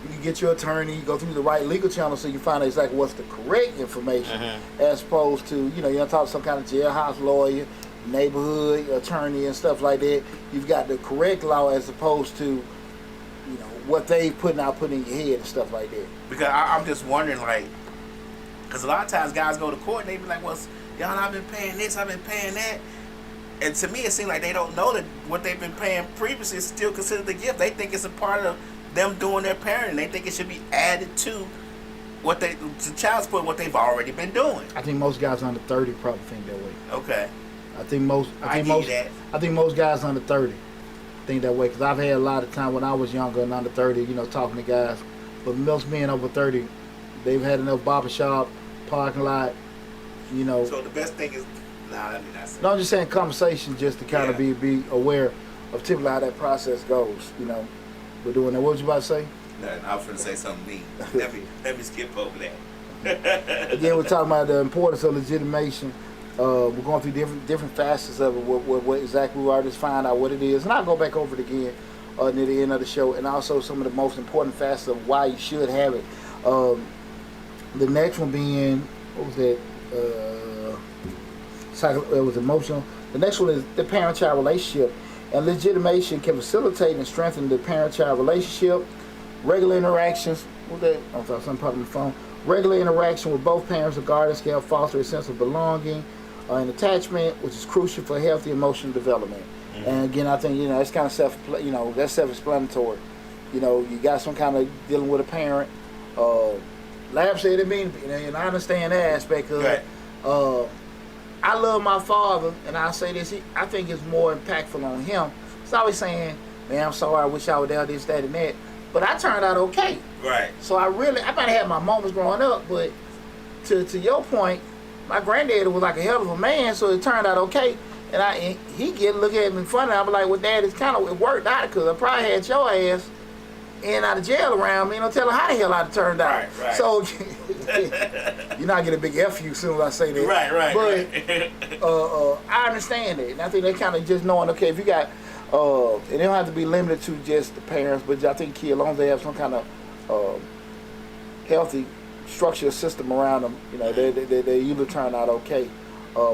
you get your attorney, you go through the right legal channel so you find out exactly what's the correct information, as opposed to, you know, you're talking to some kind of jailhouse lawyer, neighborhood attorney and stuff like that. You've got the correct law as opposed to, you know, what they put in your head and stuff like that. Because I'm just wondering, like, because a lot of times guys go to court and they be like, well, y'all, I've been paying this, I've been paying that. And to me, it seems like they don't know that what they've been paying previously is still considered a gift. They think it's a part of them doing their parenting. They think it should be added to to child support, what they've already been doing. I think most guys under 30 probably think that way. Okay. I think most guys under 30 think that way, because I've had a lot of time when I was younger and under 30, you know, talking to guys. But most men over 30, they've had enough barbershop, parking lot, you know. So the best thing is, let me not say. No, I'm just saying conversation, just to kind of be aware of typically how that process goes, you know. We're doing that. What was you about to say? Nothing. I was going to say something mean. Let me skip over that. Again, we're talking about the importance of legitimation. We're going through different facets of it, what exactly we already just find out what it is. And I'll go back over it again. near the end of the show, and also some of the most important facets of why you should have it. The next one being, what was that? It was emotional. The next one is the parent-child relationship. And legitimation can facilitate and strengthen the parent-child relationship. Regular interactions. What was that? I thought something popped on the phone. Regular interaction with both parents or guardians can help foster a sense of belonging and attachment, which is crucial for healthy emotional development. And again, I think it's kind of that's self-explanatory. You got some kind of dealing with a parent. Lab said it mean, and I understand that aspect of it. I love my father, and I say this, I think it's more impactful on him. He's always saying, man, I'm sorry, I wish I would have this, that, and that. But I turned out okay. Right. So I might have had my moments growing up, but to your point, my granddaddy was like a hell of a man, so it turned out okay. And he look at me funny. I'm like, well, Dad, it worked out because I probably had your ass in and out of jail around me, tell her how the hell I turned out. Right. So, I get a big F you as soon as I say that. Right. But I understand it. And I think they kind of just knowing, okay, if you got, it don't have to be limited to just the parents, but I think kids, as long as they have some kind of healthy structured system around them, they usually turn out okay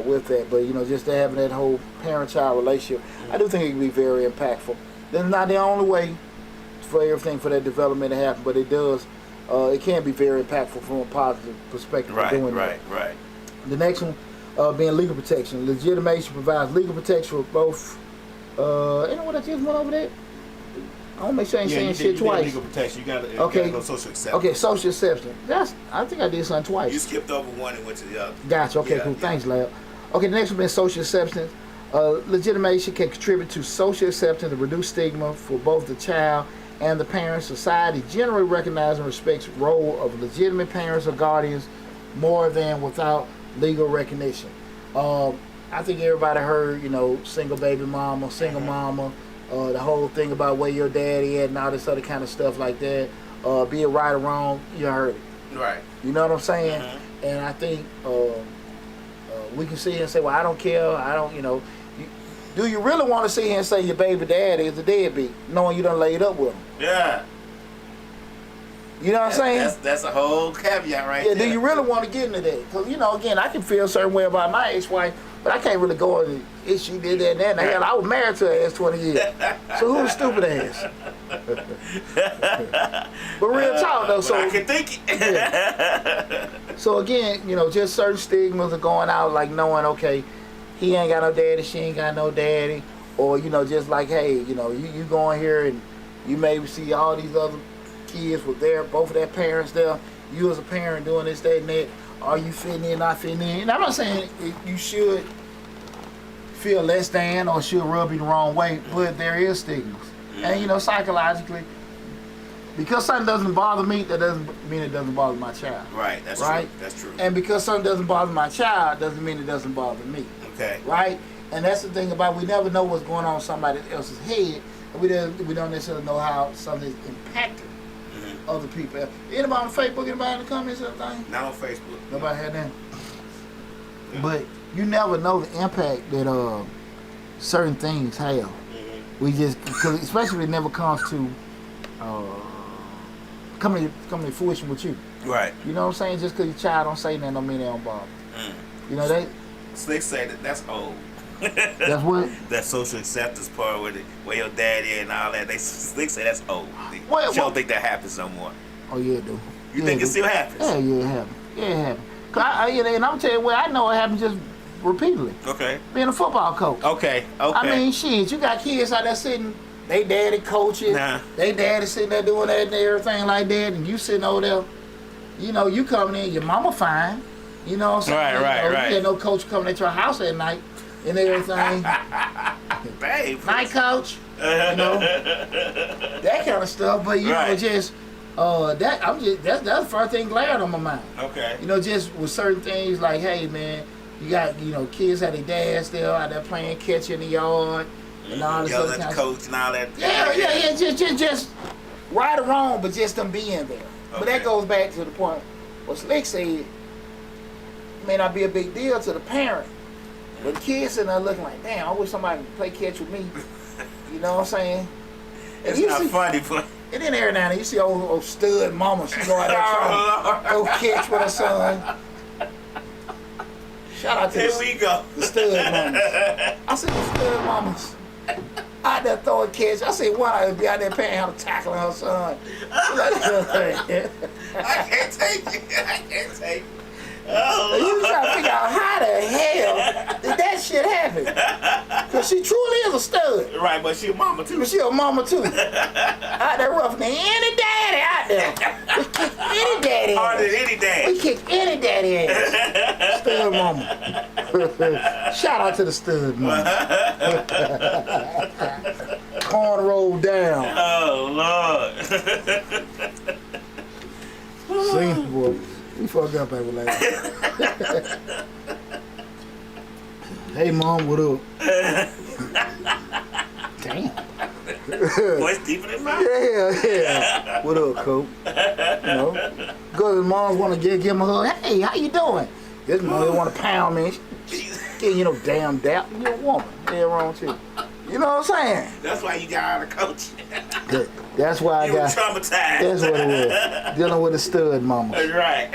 with that. But, just having that whole parent-child relationship, I do think it can be very impactful. That's not the only way for everything for that development to happen, but it does. It can be very impactful from a positive perspective. Right. The next one being legal protection. Legitimation provides legal protection for both. What I just went over that? I want to make sure I ain't saying shit twice. Legal protection. You got to go social acceptance. Okay, social acceptance. I think I did something twice. You skipped over one and went to the other. Gotcha. Okay, cool. Thanks, Lab. Okay, the next one being social acceptance. Legitimation can contribute to social acceptance and reduce stigma for both the child and the parent. Society generally recognizes and respects the role of legitimate parents or guardians more than without legal recognition. I think everybody heard, single baby mama, single mama, the whole thing about where your daddy at and all this other kind of stuff like that. Be it right or wrong, you heard it. Right. You know what I'm saying? And I think we can sit here and say, well, I don't care. I don't, do you really want to sit here and say your baby daddy is a deadbeat, knowing you done laid up with him? Yeah. You know what I'm saying? That's a whole caveat right there. Do you really want to get into that? Because, again, I can feel a certain way about my ex-wife, but I can't really go in if she did that and that. Hell, I was married to her ass 20 years. So who's stupid ass? But real talk, though. So I can think it. So, again, just certain stigmas are going out, like knowing, okay, he ain't got no daddy, she ain't got no daddy. Or, just like, hey, you go in here and you maybe see all these other kids with both of their parents there. You as a parent doing this, that, and that. Are you fitting in, not fitting in? And I'm not saying you should feel less than or should rub you the wrong way, but there is stigmas. And, psychologically, because something doesn't bother me, that doesn't mean it doesn't bother my child. Right, that's true. That's true. And because something doesn't bother my child, doesn't mean it doesn't bother me. Okay. Right? And that's the thing about, we never know what's going on in somebody else's head, and we don't necessarily know how something's impacted other people. Anybody on Facebook, anybody in the comments or anything? Not on Facebook. Nobody had that? Yeah. But you never know the impact that certain things have. We just, cause especially when it never comes to coming to fruition with you. Right. You know what I'm saying? Just because your child don't say nothing don't mean they don't bother. They Slick say that's old. That's what? That social acceptance part where your daddy and all that. Slick say that's old. You don't think that happens no more. Oh yeah, it do. You think it still happens? Yeah, it happens. Yeah, it happens. And I'm telling you what, I know it happens just repeatedly. Okay. Being a football coach. Okay. I mean, shit, you got kids out there sitting, they daddy coaching, they daddy sitting there doing that and everything like that, and you sitting over there, you coming in, your mama fine, you know what I'm saying? Right. You had no coach coming at your house at night and everything. Babe. Night coach, that kind of stuff, but just that's the first thing glaring on my mind. Okay. Just with certain things like, hey man, you got kids had their dads still out there playing catch in the yard and all this other kind of coach and all that. Yeah. Just right or wrong, but just them being there. Okay. But that goes back to the point what Slick said. It may not be a big deal to the parent, but the kids sitting there looking like, damn, I wish somebody could play catch with me. You know what I'm saying? It's you not see, funny, but and then every now and then you see old stud mama. She go out there trying to go catch with her son. Shout out to here we go. the stud mamas. I said the stud mamas out there throwing catch. I said one I be out there paying her tackling her son. I can't take it. I can't take it. Oh, You trying to figure out how the hell did that shit happen? Because she truly is a stud. right, but she a mama too. But she a mama too. Out there roughing any daddy out there. We kick any daddy Harder ass. than any dad. We kick any daddy ass. Stud mama. Shout out to the stud mama. Corn rolled down. Oh Lord. See, boy. We fucked up every last. Hey mom, what up? Damn. Voice deeper than mine. Yeah. What up, Cope? You know, because his moms want to give him a hug. Hey, how you doing? This mom want to pound me. Get you know, damn dap. You're a woman. Yeah, wrong with you. You know what I'm saying? That's why you got out of coaching. That's why I You were got. traumatized. That's what it was. Dealing with a stud mama. Right.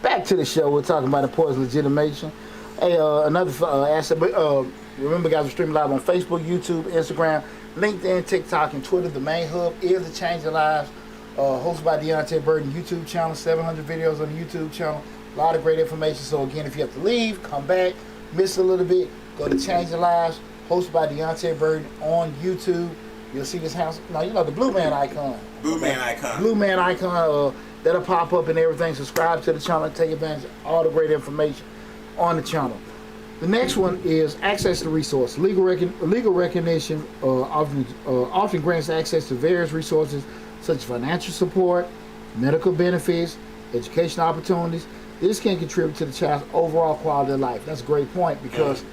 Back to the show. We're talking about importance of legitimation. Hey, another asset. Remember, guys, we're streaming live on Facebook, YouTube, Instagram, LinkedIn, TikTok, and Twitter. The main hub is the Change Your Lives, hosted by Deonte Burton YouTube channel. 700 videos on the YouTube channel. A lot of great information. So again, if you have to leave, come back, miss a little bit, go to Change Your Lives, hosted by Deonte Burton on YouTube. You'll see this house. Now, you know the blue man icon. Blue man icon. Blue man icon. That'll pop up and everything. Subscribe to the channel and take advantage of all the great information on the channel. The next one is access to resources. Legal recognition often grants access to various resources such as financial support, medical benefits, education opportunities. This can contribute to the child's overall quality of life. That's a great point because,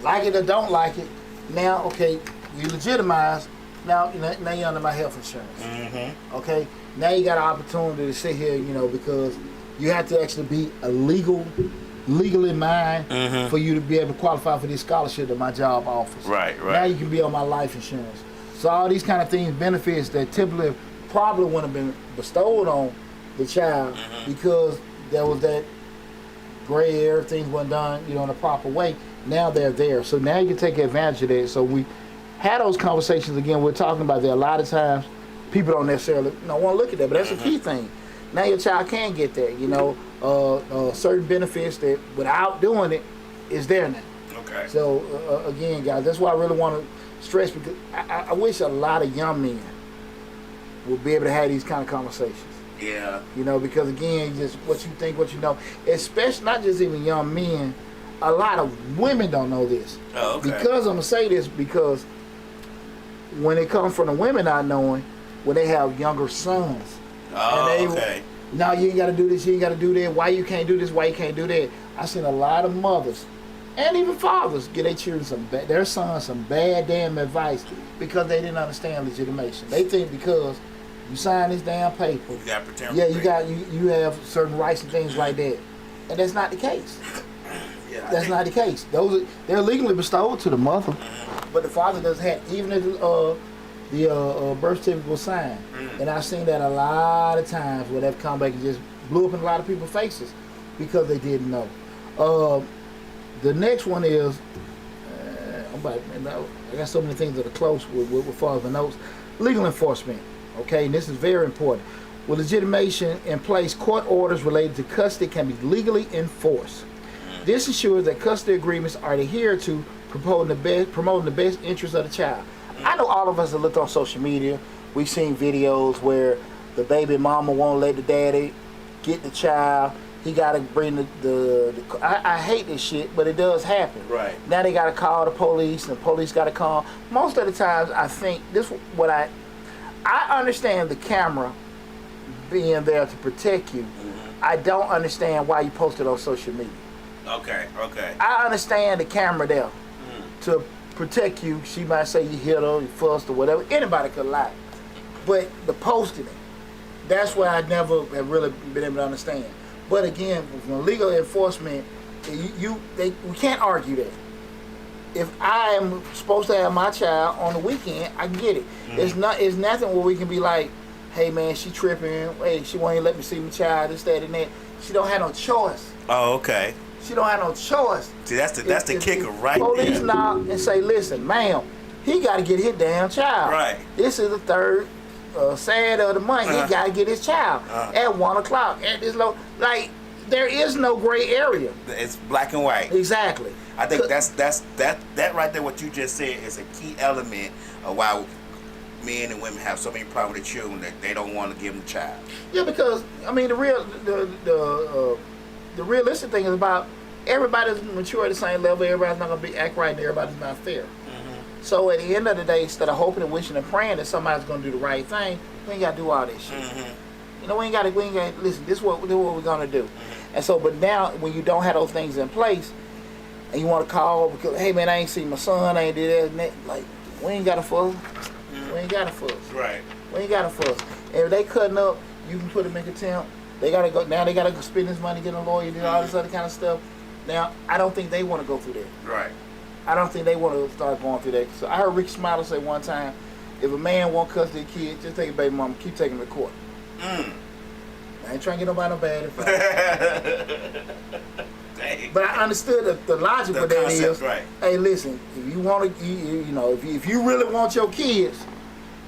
like it or don't like it, now, okay, you legitimize, now you're under my health insurance. Mm-hmm. Okay? Now you got an opportunity to sit here, you know, because you have to actually be legally mine for you to be able to qualify for this scholarship that my job offers. Right. Now you can be on my life insurance. So all these kind of things, benefits that typically probably wouldn't have been bestowed on the child because there was that gray area, things weren't done, you know, in a proper way. Now they're there. So now you can take advantage of that. So we had those conversations again. We're talking about that. A lot of times people don't necessarily want to look at that, but that's a key thing. Now your child can get that, you know, certain benefits that without doing it is there now. Okay. So again, guys, that's why I really want to stress because I wish a lot of young men would be able to have these kind of conversations. Yeah. You know, because again, just what you think, what you know, especially not just even young men, a lot of women don't know this. Oh, okay. Because I'm going to say this because when it comes from the women not knowing, when they have younger sons. Oh, and they, okay. No, you ain't got to do this, you ain't got to do that. Why you can't do this, why you can't do that? I've seen a lot of mothers and even fathers give their children their sons some bad damn advice because they didn't understand legitimation. They think because you sign this damn paper, You got to pretend. yeah, you have certain rights and things like that, and that's not the case. Yeah, That's not the case. They're legally bestowed to the mother, but the father doesn't have. Even if the birth certificate was signed, and I've seen that a lot of times where they've come back and just blew up in a lot of people's faces because they didn't know. The next one is I got so many things that are close with far as the notes. Legal enforcement. Okay, and this is very important. With legitimation in place, court orders related to custody can be legally enforced. This ensures that custody agreements are adhered to, promoting the best interest of the child. I know all of us have looked on social media. We've seen videos where the baby mama won't let the daddy get the child. He got to bring I hate this shit, but it does happen. Right. Now they got to call the police, and the police got to call. Most of the times, I think I understand the camera being there to protect you. I don't understand why you post it on social media. Okay. I understand the camera there to protect you. She might say you hit her, you fussed, or whatever. Anybody could lie. But the posting it, that's where I never have really been able to understand. But again, from legal enforcement, we can't argue that. if I am supposed to have my child on the weekend, I can get it. It's nothing where we can be like, hey man, she tripping. Hey, she won't even let me see my child. This, that, and that. She don't have no choice. Oh, okay. She don't have no choice. See, that's the kicker, right? Police there. knock and say, listen, ma'am, he got to get his damn child. Right. This is the third Saturday of the month. He got to get his child at 1 o'clock at this low. Like, there is no gray area. It's black and white. Exactly. I think that right there. What you just said is a key element of why men and women have so many problems with children that they don't want to give them a child. Yeah, because I mean the realistic thing is about everybody's mature at the same level. Everybody's not gonna act right, and everybody's not fair. So at the end of the day, instead of hoping and wishing and praying that somebody's gonna do the right thing, we ain't gotta do all this shit. You know, we ain't gotta listen. This is what we're gonna do. And so, but now when you don't have those things in place, and you want to call because, hey man, I ain't seen my son, I ain't did that and that, like, we ain't got to fuss. We ain't got to fuss. Right. We ain't got to fuss. And if they cutting up, you can put them in contempt. They gotta go now. They gotta go spend this money, get a lawyer, do all this other kind of stuff. Now, I don't think they want to go through that. Right. I don't think they want to start going through that. So I heard Rick Smiley say one time, if a man won't custody of a kid, just take a baby mama, keep taking him to court. I ain't trying to get nobody no bad advice. But I understood the logic of that is, right. Hey, listen, if you want to, you know, if you really want your kids,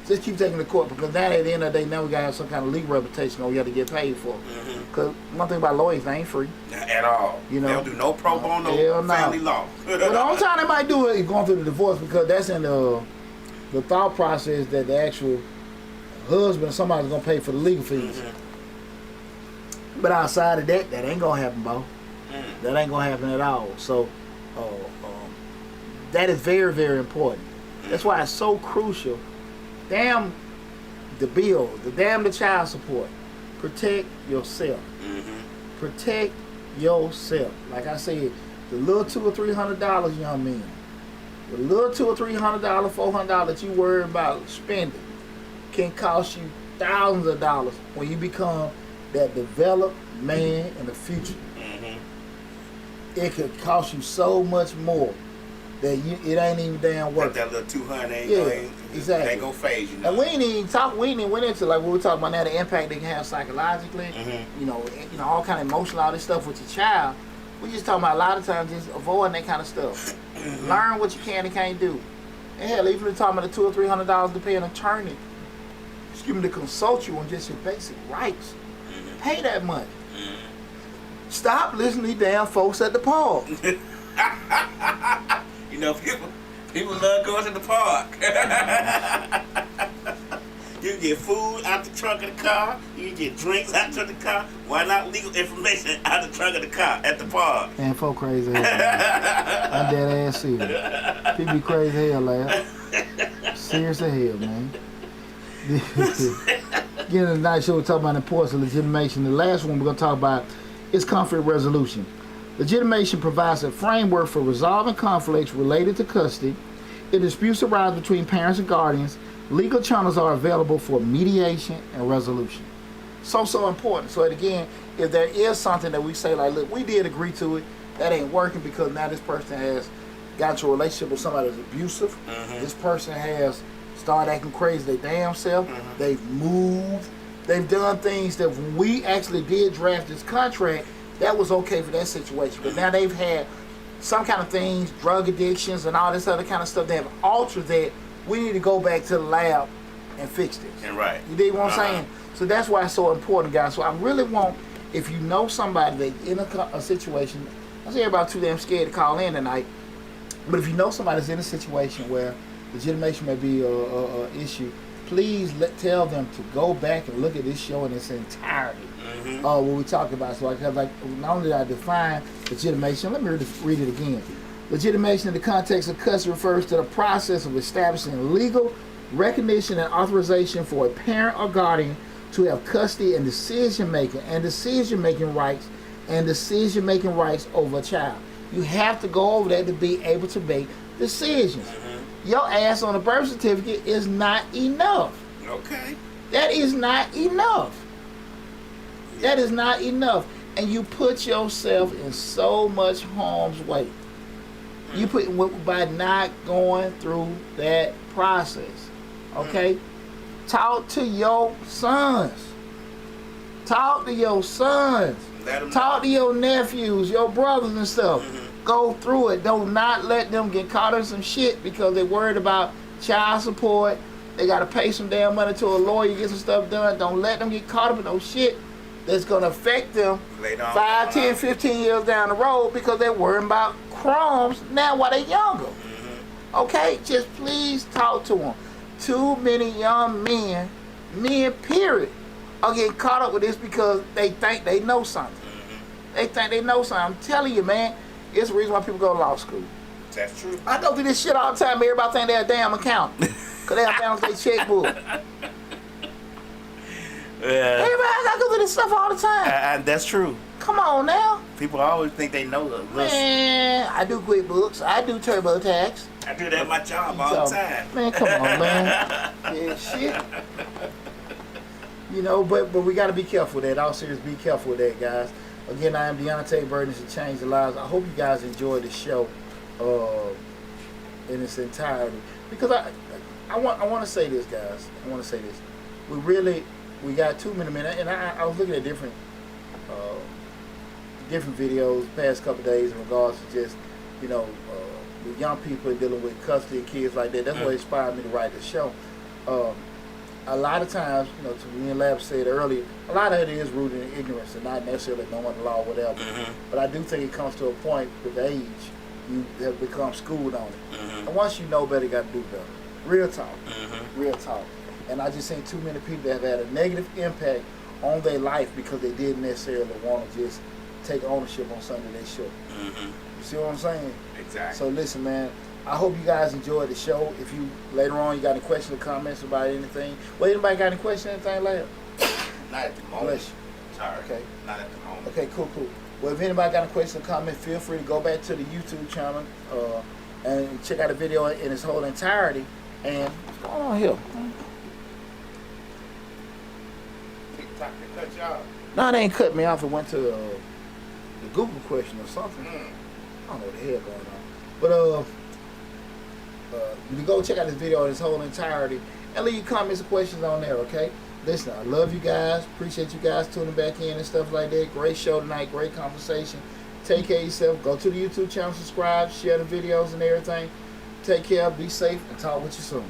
just keep taking the court, because now at the end of the day, now we got to have some kind of legal reputation or we got to get paid for. Because one thing about lawyers, they ain't free. At all. You know, they don't do no pro bono family law. But the only time they might do it is going through the divorce, because that's in the thought process that the actual husband or somebody's going to pay for the legal fees. But outside of that, that ain't going to happen, Bo. That ain't going to happen at all. So that is very, very important. That's why it's so crucial. Damn the bill, the child support. Protect yourself. Protect yourself. Like I said, the little $200 or $300, young men, the little $200 or $300, $400 that you worry about spending can cost you thousands of dollars when you become that developed man in the future. It could cost you so much more that it ain't even damn worth it. That little 200 ain't exactly. Ain't gonna phase you. And we ain't even went into like what we're talking about now, the impact they can have psychologically, you know, all kind of emotional, all this stuff with your child. We just talking about a lot of times just avoiding that kind of stuff. Learn what you can and can't do. And hell, even if talking about the $200 or $300 to pay an attorney, to consult you on just your basic rights, pay that money. Stop listening to damn folks at the park. You know, people love going to the park. You get food out the trunk of the car. You get drinks out the car. Why not legal information out the trunk of the car at the park? Man, folk crazy as hell. I'm dead ass serious. People be crazy as hell, lad. Serious as hell, man. Getting a nice show, we're talking about the importance of legitimation. The last one we're going to talk about is conflict resolution. Legitimation provides a framework for resolving conflicts related to custody. If disputes arise between parents and guardians, legal channels are available for mediation and resolution. So important. So again, if there is something that we say like, look, we did agree to it, that ain't working because now this person has got into a relationship with somebody that's abusive. This person has started acting crazy their damn self. They've moved. They've done things that when we actually did draft this contract, that was okay for that situation. But now they've had some kind of things, drug addictions and all this other kind of stuff that have altered that. We need to go back to the lab and fix this. And right. You dig what I'm saying? So that's why it's so important, guys. So I really want, if you know somebody that's in a situation, I say everybody too damn scared to call in tonight, but if you know somebody that's in a situation where legitimation may be a issue, please tell them to go back and look at this show in its entirety. What we talk about. So like not only did I define legitimation, let me read it again. Legitimation in the context of custody refers to the process of establishing legal recognition and authorization for a parent or guardian to have custody and decision-making rights over a child. You have to go over that to be able to make decisions. Your ass on a birth certificate is not enough. Okay. That is not enough. That is not enough. And you put yourself in so much harm's way. You put by not going through that process. Okay? Talk to your sons. Talk to your sons. Talk to your nephews, your brothers and stuff. Go through it. Do not let them get caught in some shit because they're worried about child support. They got to pay some damn money to a lawyer to get some stuff done. Don't let them get caught up in no shit that's going to affect them 5, 10, 15 years down the road because they're worrying about crumbs now while they're younger. Okay? Just please talk to them. Too many young men period, are getting caught up with this because they think they know something. They think they know something. I'm telling you, man, it's the reason why people go to law school. That's true. I go through this shit all the time. Everybody think they're a damn accountant because they have balance their checkbook. Everybody I go through this stuff all the time. That's true. Come on now. People always think they know the list. Man, I do QuickBooks. I do TurboTax. I do that at my job all the time. Man, come on, man. Yeah, shit. You know, but we got to be careful with that. All serious, be careful with that, guys. Again, I am Deonte Burton to Change the Lives. I hope you guys enjoyed the show in its entirety. Because I want to say this, guys. I want to say this. We got 2 minutes, and I was looking at different videos past couple days in regards to just, you know, with young people dealing with custody and kids like that. That's what inspired me to write the show. A lot of times, you know, to me and Lab said earlier, a lot of it is rooted in ignorance and not necessarily knowing the law or whatever. But I do think it comes to a point with age, you have become schooled on it. And once you know better, you got to do better. Real talk. Real talk. And I just seen too many people that have had a negative impact on their life because they didn't necessarily want to just take ownership on something they should. You see what I'm saying? Exactly. So listen, man, I hope you guys enjoyed the show. If you later on you got any questions or comments about anything, well, anybody got any questions, anything later? Not at the moment. Sorry. Okay. Not at the moment. Okay, cool. Well, if anybody got a question or comment, feel free to go back to the YouTube channel and check out the video in its whole entirety. And what's going on here? TikTok to cut you off. No, they ain't cut me off. It went to the Google question or something. I don't know what the hell going on. But you go check out this video in its whole entirety and leave your comments and questions on there, okay? Listen, I love you guys. Appreciate you guys tuning back in and stuff like that. Great show tonight. Great conversation. Take care of yourself. Go to the YouTube channel, subscribe, share the videos and everything. Take care, be safe, and talk with you soon.